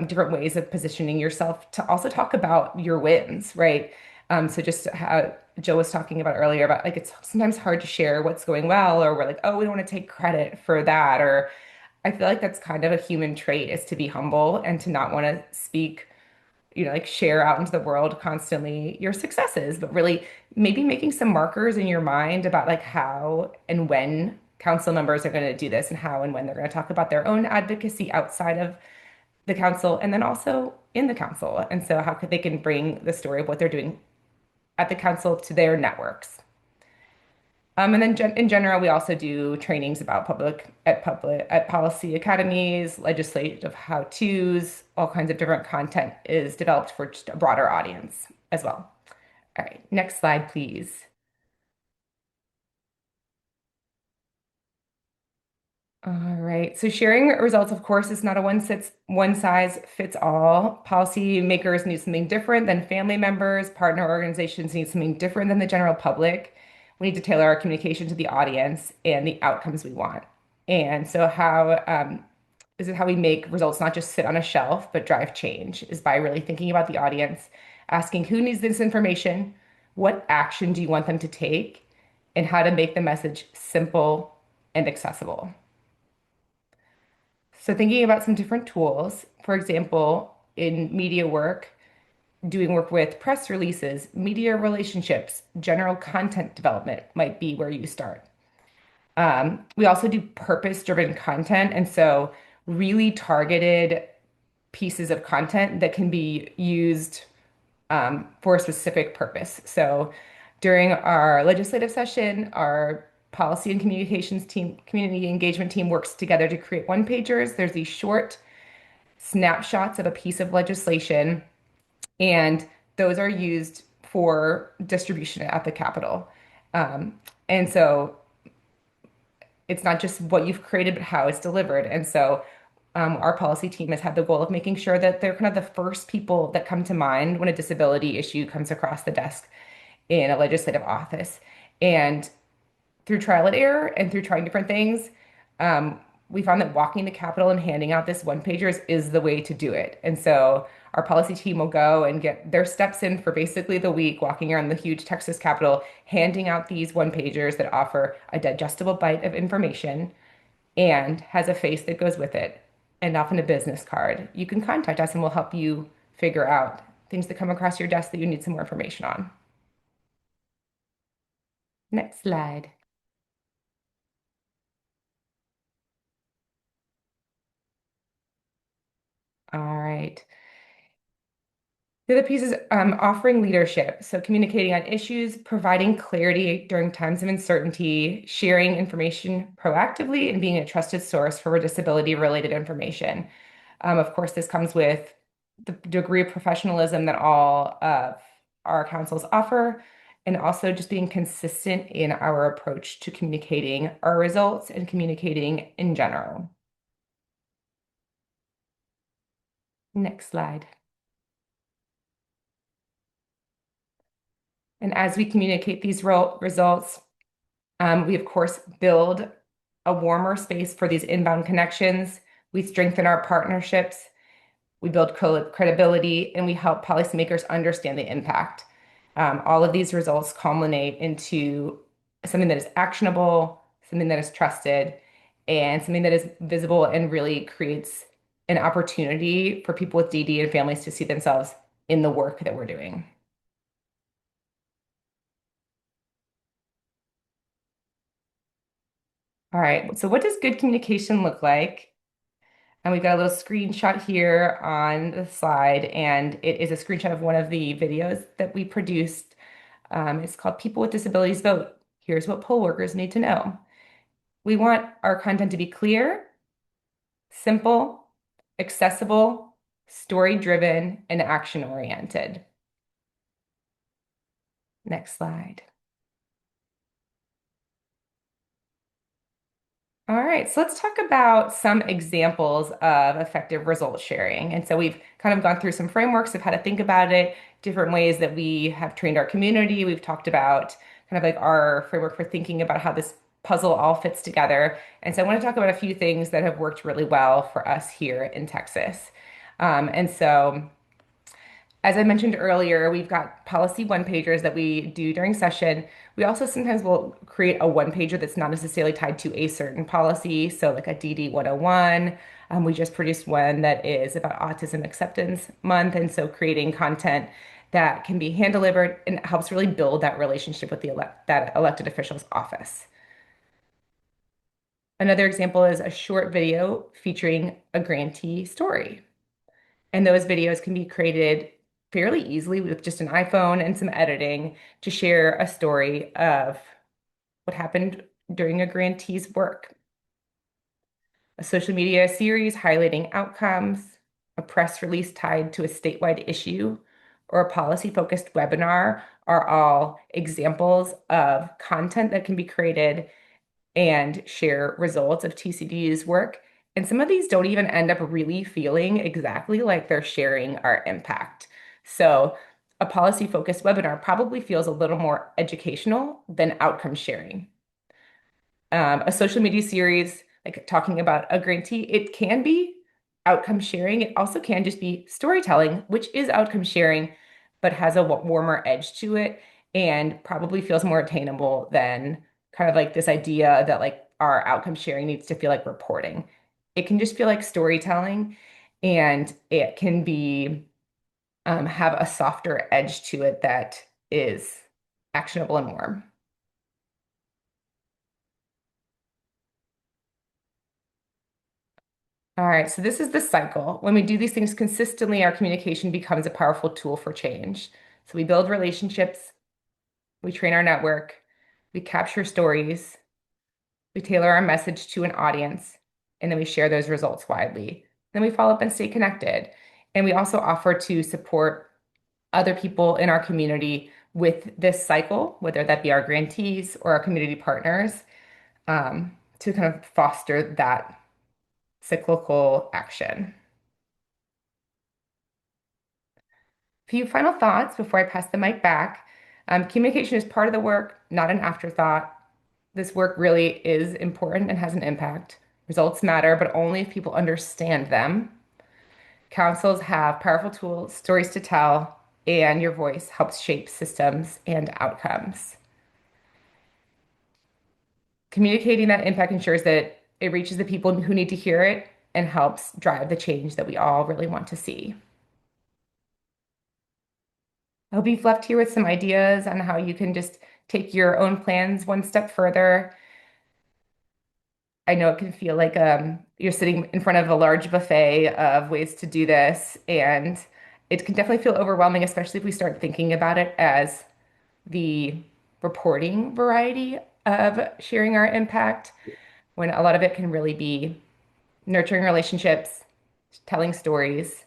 different ways of positioning yourself to also talk about your wins, right? So just how Joe was talking about earlier about like it's sometimes hard to share what's going well, or we're like, oh, we don't want to take credit for that, or I feel like that's kind of a human trait is to be humble and to not want to speak, like share out into the world constantly your successes, but really maybe making some markers in your mind about like how and when council members are going to do this and how and when they're going to talk about their own advocacy outside of the council and then also in the council. And so how could they can bring the story of what they're doing at the council to their networks. And then in general, we also do trainings about public at policy academies, legislative how-tos, all kinds of different content is developed for just a broader audience as well. All right, next slide, please. All right. So sharing results, of course, is not a one size fits all. Policy makers need something different than family members. Partner organizations need something different than the general public. We need to tailor our communication to the audience and the outcomes we want. And so how is it how we make results not just sit on a shelf, but drive change is by really thinking about the audience, asking who needs this information, what action do you want them to take, and how to make the message simple and accessible. So thinking about some different tools, for example, in media work, doing work with press releases, media relationships, general content development might be where you start. We also do purpose-driven content, and so really targeted pieces of content that can be used for a specific purpose. So during our legislative session, our policy and communications team, community engagement team works together to create one pagers. There's these short snapshots of a piece of legislation, and those are used for distribution at the Capitol. And so it's not just what you've created, but how it's delivered. And so our policy team has had the goal of making sure that they're kind of the first people that come to mind when a disability issue comes across the desk in a legislative office. And through trial and error and through trying different things, we found that walking the Capitol and handing out this one pagers is the way to do it. And so our policy team will go and get their steps in for basically the week, walking around the huge Texas Capitol, handing out these one pagers that offer a digestible bite of information and has a face that goes with it, and often a business card. You can contact us and we'll help you figure out things that come across your desk that you need some more information on. Next slide. All right. The other piece is offering leadership. So communicating on issues, providing clarity during times of uncertainty, sharing information proactively, and being a trusted source for disability-related information. Of course, this comes with the degree of professionalism that all of our councils offer. and also just being consistent in our approach to communicating our results and communicating in general. Next slide. And as we communicate these results, we of course build a warmer space for these inbound connections. We strengthen our partnerships, we build credibility, and we help policymakers understand the impact. All of these results culminate into something that is actionable, something that is trusted, and something that is visible and really creates an opportunity for people with DD and families to see themselves in the work that we're doing. All right, so what does good communication look like? And we've got a little screenshot here on the slide, and it is a screenshot of one of the videos that we produced. It's called People with Disabilities Vote. Here's what poll workers need to know. We want our content to be clear, simple, accessible, story-driven, and action-oriented. Next slide. All right, so let's talk about some examples of effective result sharing. And so we've kind of gone through some frameworks of how to think about it, different ways that we have trained our community. We've talked about kind of like our framework for thinking about how this puzzle all fits together. And so I want to talk about a few things that have worked really well for us here in Texas. And so as I mentioned earlier, we've got policy one-pagers that we do during session. We also sometimes will create a one-pager that's not necessarily tied to a certain policy. So like a DD 101. We just produced one that is about Autism Acceptance Month. And so creating content that can be hand-delivered and helps really build that relationship with that elected official's office. Another example is a short video featuring a grantee story. And those videos can be created fairly easily with just an iPhone and some editing to share a story of what happened during a grantee's work. A social media series highlighting outcomes, a press release tied to a statewide issue, or a policy-focused webinar are all examples of content that can be created and share results of TCD's work. And some of these don't even end up really feeling exactly like they're sharing our impact. So a policy-focused webinar probably feels a little more educational than outcome sharing. A social media series, like talking about a grantee, it can be outcome sharing. It also can just be storytelling, which is outcome sharing, but has a warmer edge to it and probably feels more attainable than kind of like this idea that like our outcome sharing needs to feel like reporting. It can just feel like storytelling, and it can be have a softer edge to it that is actionable and warm. All right, so this is the cycle. When we do these things consistently, our communication becomes a powerful tool for change. So we build relationships, we train our network, we capture stories, we tailor our message to an audience, and then we share those results widely. Then we follow up and stay connected. And we also offer to support other people in our community with this cycle, whether that be our grantees or our community partners, to kind of foster that cyclical action. Few final thoughts before I pass the mic back. Communication is part of the work, not an afterthought. This work really is important and has an impact. Results matter, but only if people understand them. Councils have powerful tools, stories to tell, and your voice helps shape systems and outcomes. Communicating that impact ensures that it reaches the people who need to hear it and helps drive the change that we all really want to see. I hope you've left here with some ideas on how you can just take your own plans one step further. I know it can feel like you're sitting in front of a large buffet of ways to do this, and it can definitely feel overwhelming, especially if we start thinking about it as the reporting variety of sharing our impact, when a lot of it can really be nurturing relationships, telling stories,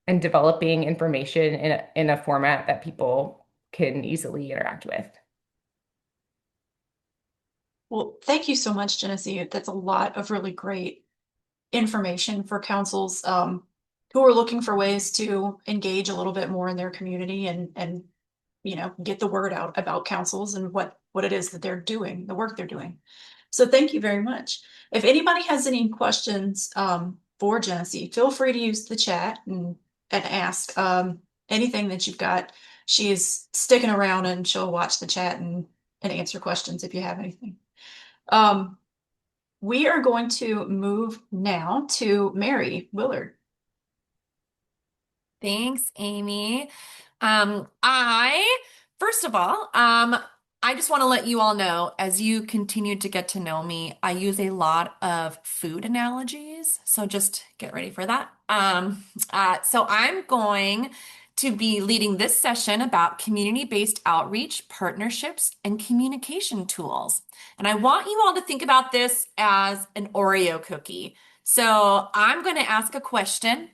and developing information in a format that people can easily interact with. Well, thank you so much, Genesee. That's a lot of really great information for councils who are looking for ways to engage a little bit more in their community and get the word out about councils and what it is that they're doing, the work they're doing. So thank you very much. If anybody has any questions for Genesee, feel free to use the chat and ask anything that you've got. She is sticking around and she'll watch the chat and answer questions if you have anything. We are going to move now to Mary Willard. Thanks, Amy. First of all, I just want to let you all know, as you continue to get to know me, I use a lot of food analogies. So just get ready for that. So I'm going to be leading this session about community-based outreach, partnerships, and communication tools. And I want you all to think about this as an Oreo cookie. So I'm going to ask a question.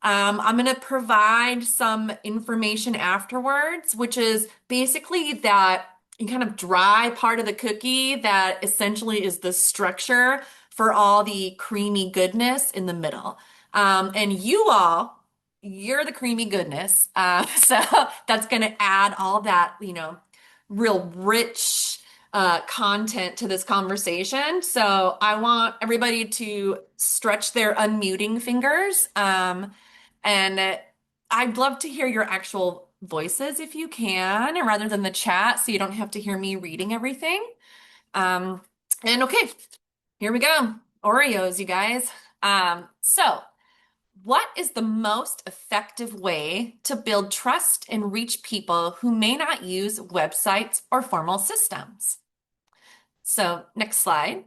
I'm going to provide some information afterwards, which is basically that kind of dry part of the cookie that essentially is the structure for all the creamy goodness in the middle. And you all, you're the creamy goodness. So that's going to add all that, real rich content to this conversation. So I want everybody to stretch their unmuting fingers. And I'd love to hear your actual voices if you can, rather than the chat, so you don't have to hear me reading everything. Um, and okay, here we go. Oreos, you guys. So what is the most effective way to build trust and reach people who may not use websites or formal systems? So next slide.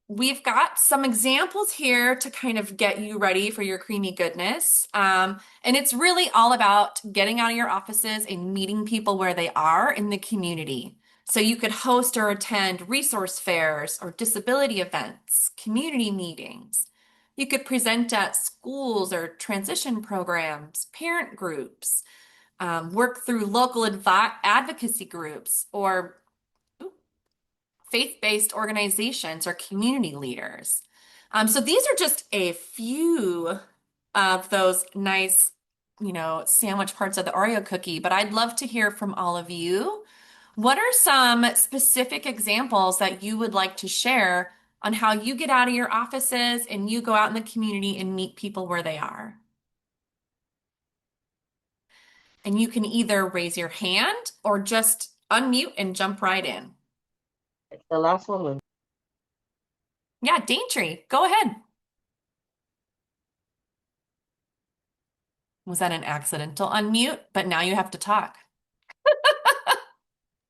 We've got some examples here to kind of get you ready for your creamy goodness. And it's really all about getting out of your offices and meeting people where they are in the community. So you could host or attend resource fairs or disability events, community meetings. You could present at schools or transition programs, parent groups, work through local advocacy groups, or faith-based organizations or community leaders. So these are just a few of those nice, sandwich parts of the Oreo cookie, but I'd love to hear from all of you. What are some specific examples that you would like to share on how you get out of your offices and you go out in the community and meet people where they are? And you can either raise your hand or just unmute and jump right in. The last one. Yeah, Daintree, go ahead. Was that an accidental unmute? But now you have to talk.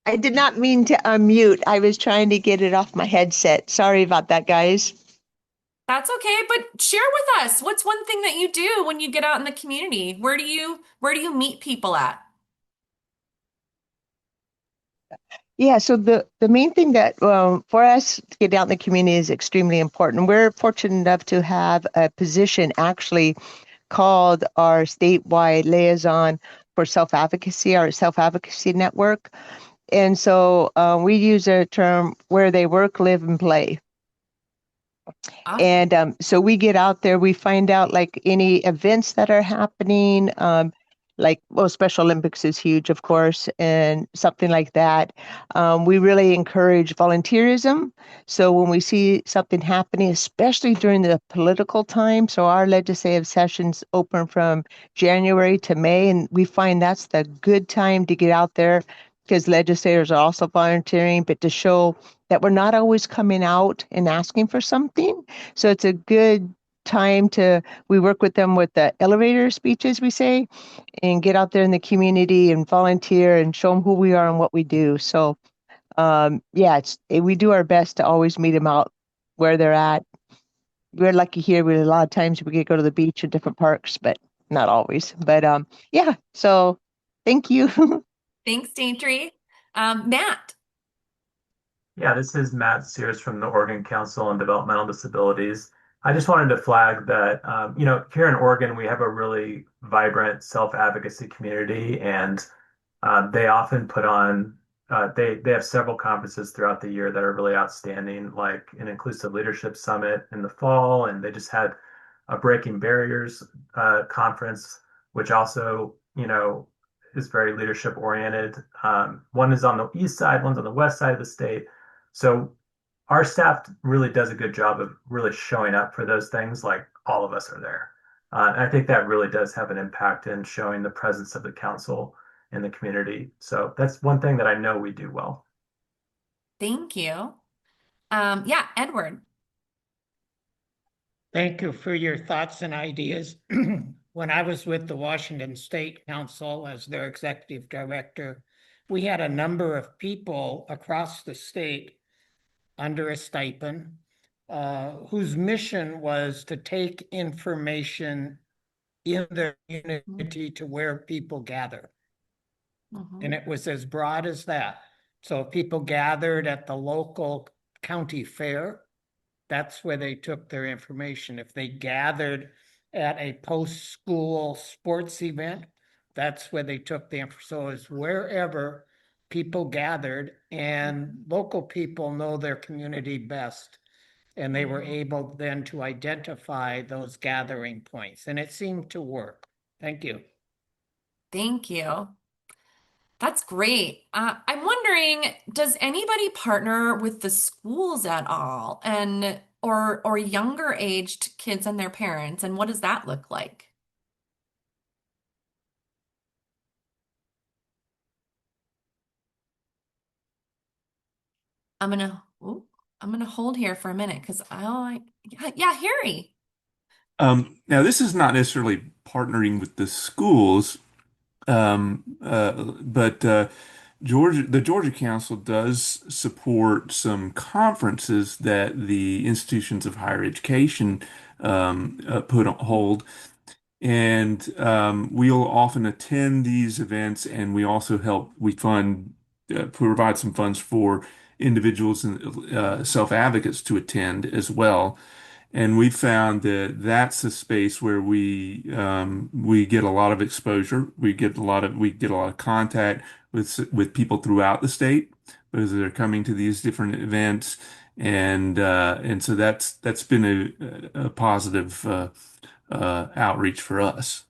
I did not mean to unmute. I was trying to get it off my headset. Sorry about that, guys. That's okay, but share with us. What's one thing that you do when you get out in the community? Where do you meet people at? Yeah, so the main thing that for us to get out in the community is extremely important. We're fortunate enough to have a position actually called our statewide liaison for self-advocacy, our self-advocacy network. And so we use a term where they work, live, and play. Awesome. And so we get out there, we find out like any events that are happening, Special Olympics is huge, of course, and something like that. We really encourage volunteerism. So when we see something happening, especially during the political time, so our legislative sessions open from January to May, and we find that's the good time to get out there because legislators are also volunteering, but to show that we're not always coming out and asking for something. So it's a good time we work with them with the elevator speeches, we say, and get out there in the community and volunteer and show them who we are and what we do. So, we do our best to always meet them out where they're at. We're lucky here. A lot of times we get to go to the beach and different parks, but not always. But so thank you. Thanks, Daintree. Matt. Yeah, this is Matt Sears from the Oregon Council on Developmental Disabilities. I just wanted to flag that, here in Oregon, we have a really vibrant self-advocacy community, and they often put on, they have several conferences throughout the year that are really outstanding, like an Inclusive Leadership Summit in the fall, and they just had a Breaking Barriers conference, which also, is very leadership oriented. One is on the east side, one's on the west side of the state. So our staff really does a good job of really showing up for those things, like all of us are there. And I think that really does have an impact in showing the presence of the council in the community. So that's one thing that I know we do well. Thank you. Yeah, Edward. Thank you for your thoughts and ideas. When I was with the Washington State Council as their executive director, we had a number of people across the state under a stipend whose mission was to take information in their community to where people gather. Mhm. And it was as broad as that. So if people gathered at the local county fair, that's where they took their information. If they gathered at a post-school sports event, that's where they took the information. So it's wherever people gathered, and local people know their community best. And they were able then to identify those gathering points, and it seemed to work. Thank you. Thank you. That's great. I'm wondering, does anybody partner with the schools at all, and or younger aged kids and their parents, and what does that look like? I'm gonna ooh, I'm gonna hold here for a minute because yeah, Harry. Now, this is not necessarily partnering with the schools, but the Georgia Council does support some conferences that the institutions of higher education put on hold. And we'll often attend these events, and we also provide some funds for individuals and self-advocates to attend as well. And we found that that's a space where we get a lot of exposure. We get a lot of contact with people throughout the state because they're coming to these different events, and so that's been a positive outreach for us.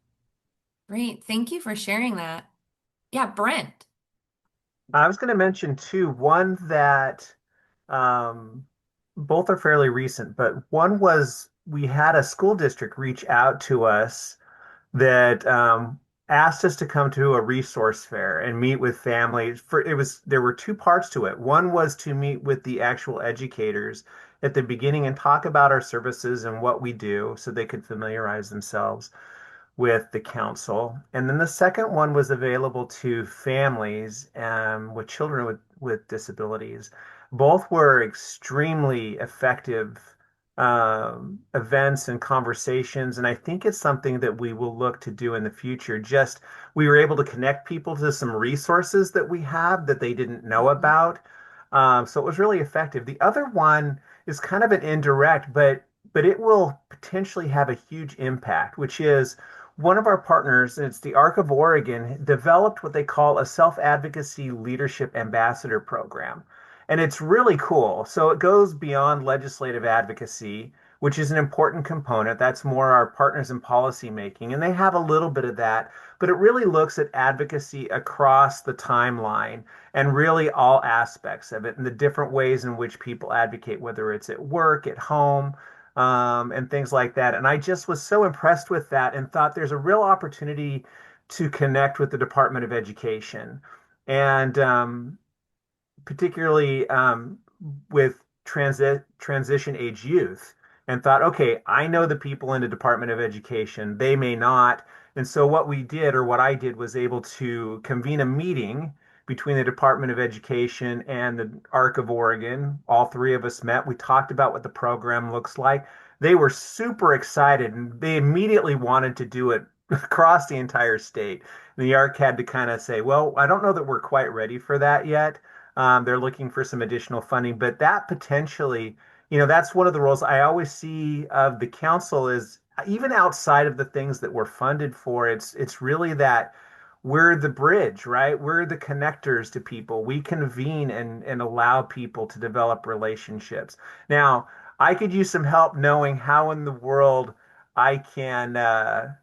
Great. Thank you for sharing that. Yeah, Brent. I was going to mention too, one that um, both are fairly recent, but one was we had a school district reach out to us that asked us to come to a resource fair and meet with families. There were two parts to it. One was to meet with the actual educators at the beginning and talk about our services and what we do so they could familiarize themselves with the council. And then the second one was available to families with children with disabilities. Both were extremely effective events and conversations. And I think it's something that we will look to do in the future. Just we were able to connect people to some resources that we have that they didn't know Mhm. about. So it was really effective. The other one is kind of an indirect, but it will potentially have a huge impact, which is one of our partners, and it's the Arc of Oregon, developed what they call a self-advocacy leadership ambassador program. And it's really cool. So it goes beyond legislative advocacy, which is an important component. That's more our partners in policy making. And they have a little bit of that, but it really looks at advocacy across the timeline and really all aspects of it and the different ways in which people advocate, whether it's at work, at home, and things like that. And I just was so impressed with that and thought there's a real opportunity to connect with the Department of Education. And particularly with transition age youth, and thought, okay, I know the people in the Department of Education, they may not. And so what we did, or what I did, was able to convene a meeting between the Department of Education and the Arc of Oregon. All three of us met. We talked about what the program looks like. They were super excited and they immediately wanted to do it across the entire state. And the Arc had to kind of say, well, I don't know that we're quite ready for that yet. They're looking for some additional funding, but that potentially, that's one of the roles I always see of the council is even outside of the things that we're funded for, it's really that we're the bridge, right? We're the connectors to people. We convene and allow people to develop relationships. Now, I could use some help knowing how in the world I can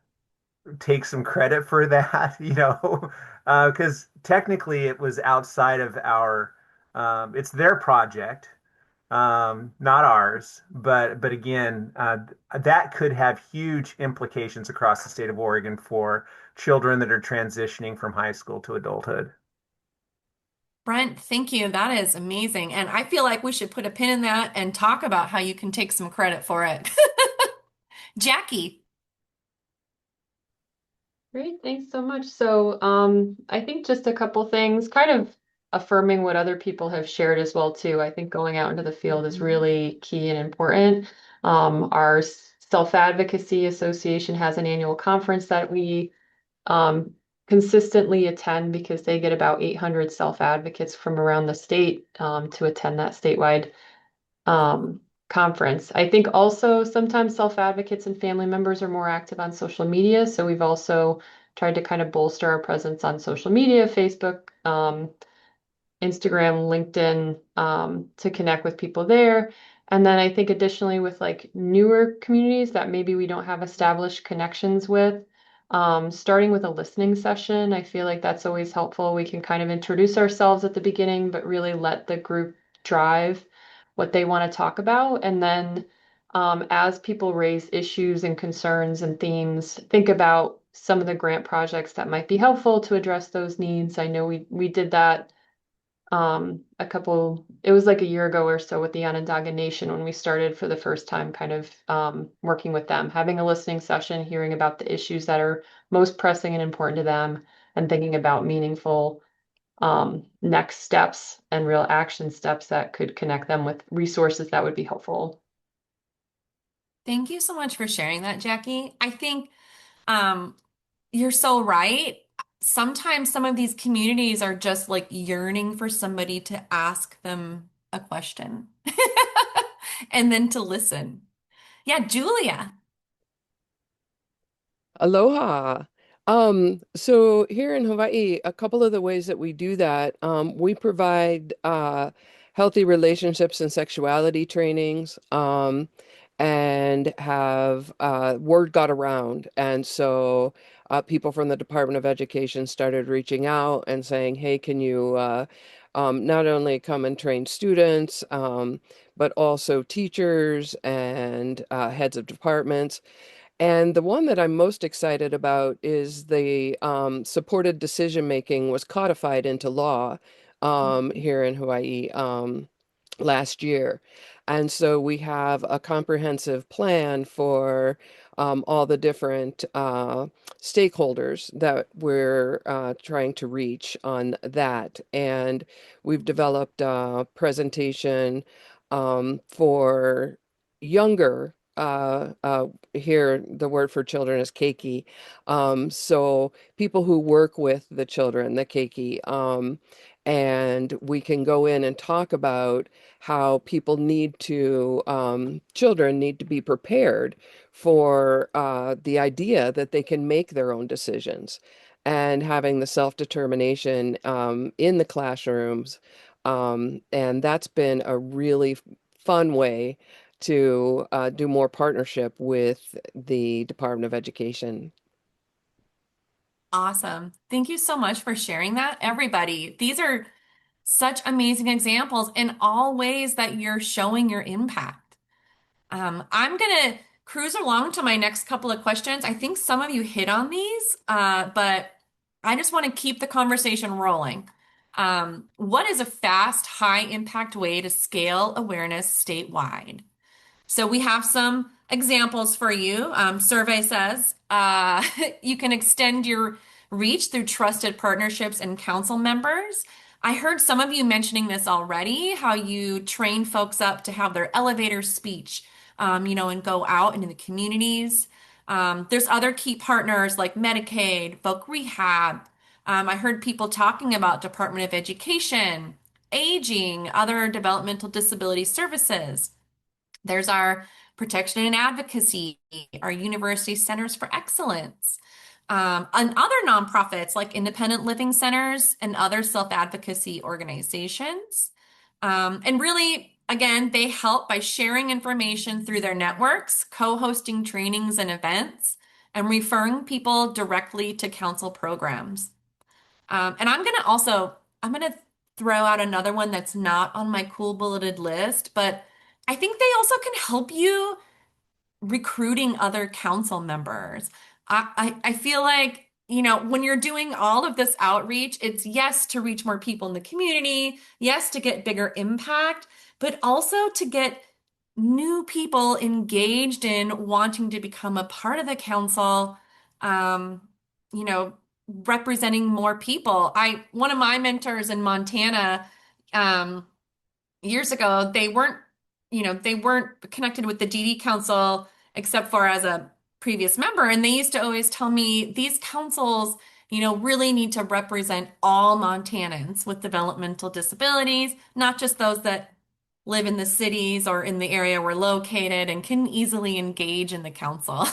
take some credit for that, because technically it was outside of it's their project, not ours. But again, that could have huge implications across the state of Oregon for children that are transitioning from high school to adulthood. Brent, thank you. That is amazing. And I feel like we should put a pin in that and talk about how you can take some credit for it. Jackie. Great, thanks so much. I think just a couple things, kind of affirming what other people have shared as well too. I think going out into the field is really key and important. Our Self-Advocacy Association has an annual conference that we um, consistently attend because they get about 800 self-advocates from around the state to attend that statewide um, conference. I think also sometimes self-advocates and family members are more active on social media. So we've also tried to kind of bolster our presence on social media, Facebook, Instagram, LinkedIn, to connect with people there. And then I think additionally with like newer communities that maybe we don't have established connections with, starting with a listening session, I feel like that's always helpful. We can kind of introduce ourselves at the beginning, but really let the group drive what they want to talk about. And then as people raise issues and concerns and themes, think about some of the grant projects that might be helpful to address those needs. I know we did that it was like a year ago or so with the Onondaga Nation when we started for the first time kind of working with them, having a listening session, hearing about the issues that are most pressing and important to them, and thinking about meaningful next steps and real action steps that could connect them with resources that would be helpful. Thank you so much for sharing that, Jackie. I think um, you're so right. Sometimes some of these communities are just like yearning for somebody to ask them a question and then to listen. Yeah, Julia. Aloha. So here in Hawaii, a couple of the ways that we do that, we provide healthy relationships and sexuality trainings, and have word got around. And so people from the Department of Education started reaching out and saying, hey, can you not only come and train students, but also teachers and heads of departments. And the one that I'm most excited about is the supported decision making was codified into law here in Hawaii last year. And so we have a comprehensive plan for all the different stakeholders that we're trying to reach on that. And we've developed a presentation for younger. Here the word for children is keiki. So people who work with the children, the keiki, and we can go in and talk about how people need to, children need to be prepared for the idea that they can make their own decisions and having the self-determination in the classrooms. And that's been a really fun way to do more partnership with the Department of Education. Awesome. Thank you so much for sharing that, everybody. These are such amazing examples in all ways that you're showing your impact. I'm going to cruise along to my next couple of questions. I think some of you hit on these, but I just want to keep the conversation rolling. What is a fast, high impact way to scale awareness statewide? So we have some examples for you. Survey says you can extend your reach through trusted partnerships and council members. I heard some of you mentioning this already, how you train folks up to have their elevator speech, and go out into the communities. There's other key partners like Medicaid, folk rehab. I heard people talking about Department of Education, aging, other developmental disability services. There's our protection and advocacy, our university centers for excellence, and other nonprofits like independent living centers and other self-advocacy organizations. And really, again, they help by sharing information through their networks, co-hosting trainings and events, and referring people directly to council programs. And I'm gonna throw out another one that's not on my cool bulleted list, but I think they also can help you recruiting other council members. I feel like, when you're doing all of this outreach, it's yes to reach more people in the community, yes to get bigger impact, but also to get new people engaged in wanting to become a part of the council, um, you know, representing more people. One of my mentors in Montana, um, years ago, they weren't connected with the DD Council except for as a previous member. And they used to always tell me these councils, really need to represent all Montanans with developmental disabilities, not just those that live in the cities or in the area we're located and can easily engage in the council.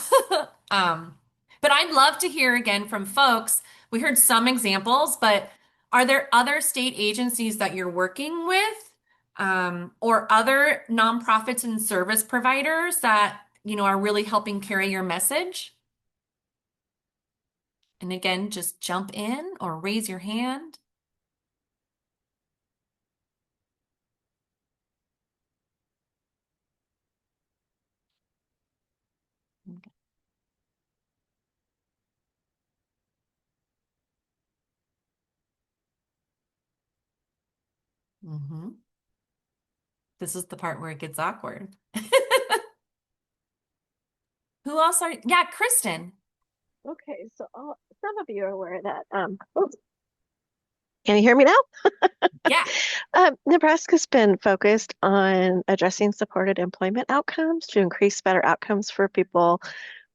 Um, but I'd love to hear again from folks. We heard some examples, but are there other state agencies that you're working with, or other nonprofits and service providers that, are really helping carry your message? And again, just jump in or raise your hand. Mhm. This is the part where it gets awkward. Who else yeah, Kristen. Okay, so some of you are aware that oops, can you hear me now? Yeah. Nebraska's been focused on addressing supported employment outcomes to increase better outcomes for people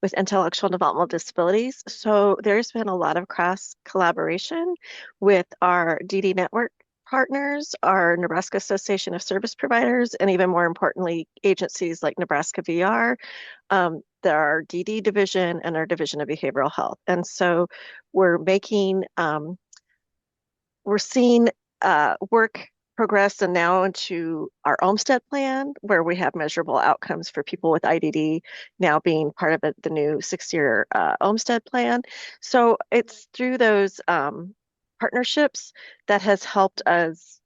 with intellectual and developmental disabilities. So there's been a lot of cross collaboration with our DD network partners, our Nebraska Association of Service Providers, and even more importantly, agencies like Nebraska VR, our DD division and our division of behavioral health. And so we're making we're seeing work progress and now into our Olmstead plan, where we have measurable outcomes for people with IDD now being part of the new 6-year Olmstead plan. So it's through those partnerships that has helped us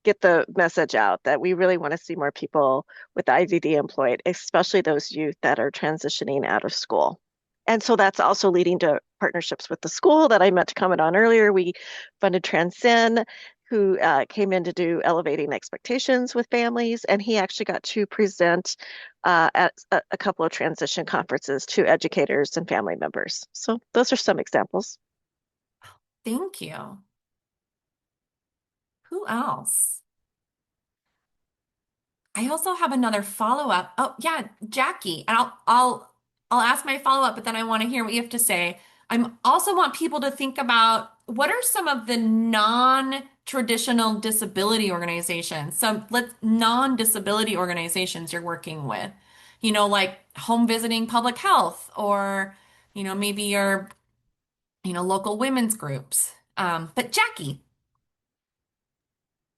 get the message out that we really want to see more people with IDD employed, especially those youth that are transitioning out of school. And so that's also leading to partnerships with the school that I meant to comment on earlier. We funded Transcend, who came in to do elevating expectations with families, and he actually got to present at a couple of transition conferences to educators and family members. So those are some examples. Thank you. Who else? I also have another follow-up. Oh, yeah, Jackie. And I'll ask my follow-up, but then I want to hear what you have to say. I also want people to think about what are some of the non-traditional disability organizations, some non-disability organizations you're working with, like home visiting public health or, maybe your, local women's groups. But Jackie.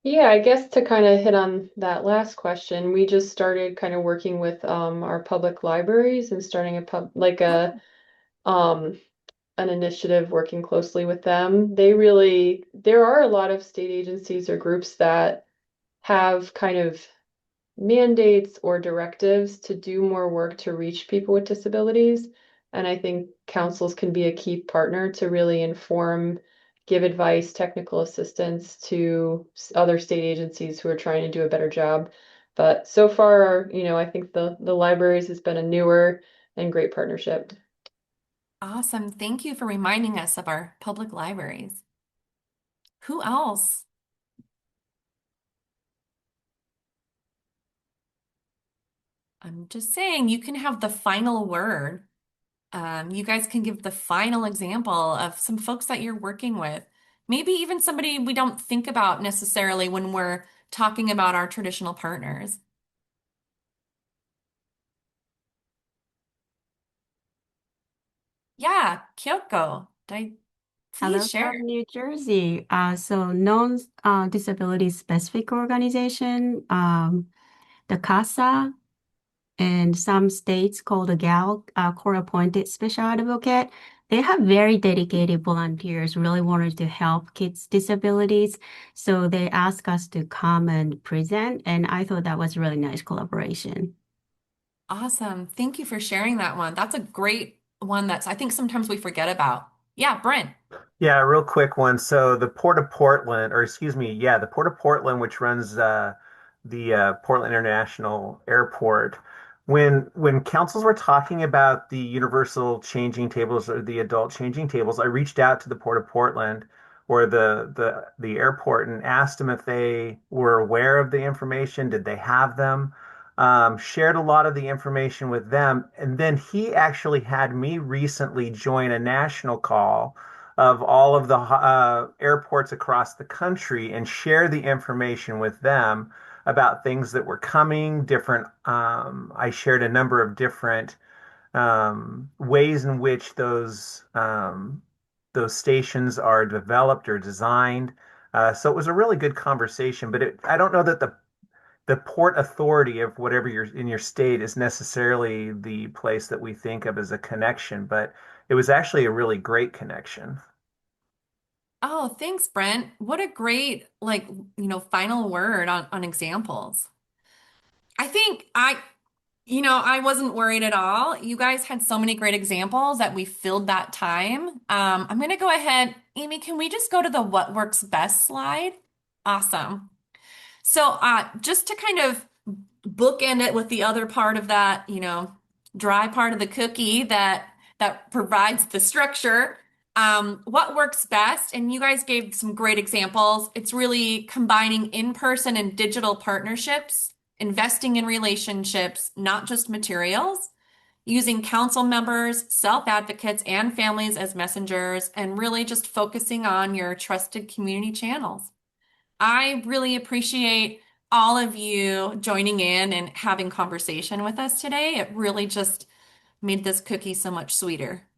Yeah, I guess to kind of hit on that last question, we just started kind of working with our public libraries and starting um an initiative working closely with them. There are a lot of state agencies or groups that have kind of mandates or directives to do more work to reach people with disabilities. And I think councils can be a key partner to really inform, give advice, technical assistance to other state agencies who are trying to do a better job. But so far, I think the libraries has been a newer and great partnership. Awesome. Thank you for reminding us of our public libraries. Who else? I'm just saying you can have the final word. You guys can give the final example of some folks that you're working with. Maybe even somebody we don't think about necessarily when we're talking about our traditional partners. Yeah, Kyoko, please Hello share. from New Jersey. So non-disability specific organization, the CASA, and some states called the GAL, Court Appointed Special Advocate. They have very dedicated volunteers, really wanted to help kids' disabilities. So they asked us to come and present, and I thought that was a really nice collaboration. Awesome. Thank you for sharing that one. That's a great one that's I think sometimes we forget about. Yeah, Brent. Yeah, real quick one. So the Port of Portland, or excuse me, yeah, the Port of Portland, which runs the Portland International Airport. When councils were talking about the universal changing tables or the adult changing tables, I reached out to the Port of Portland or the airport and asked them if they were aware of the information. Did they have them? Shared a lot of the information with them, and then he actually had me recently join a national call of all of the airports across the country and share the information with them about things that were coming, different. I shared a number of different ways in which those stations are developed or designed. So it was a really good conversation, but I don't know that the port authority of whatever you're in your state is necessarily the place that we think of as a connection, but it was actually a really great connection. Oh, thanks, Brent. What a great final word on examples. I think I wasn't worried at all. You guys had so many great examples that we filled that time. I'm going to go ahead. Amy, can we just go to the what works best slide? Awesome. So, just to kind of bookend it with the other part of that, dry part of the cookie that provides the structure. What works best? And you guys gave some great examples. It's really combining in-person and digital partnerships, investing in relationships, not just materials, using council members, self-advocates, and families as messengers, and really just focusing on your trusted community channels. I really appreciate all of you joining in and having conversation with us today. It really just made this cookie so much sweeter.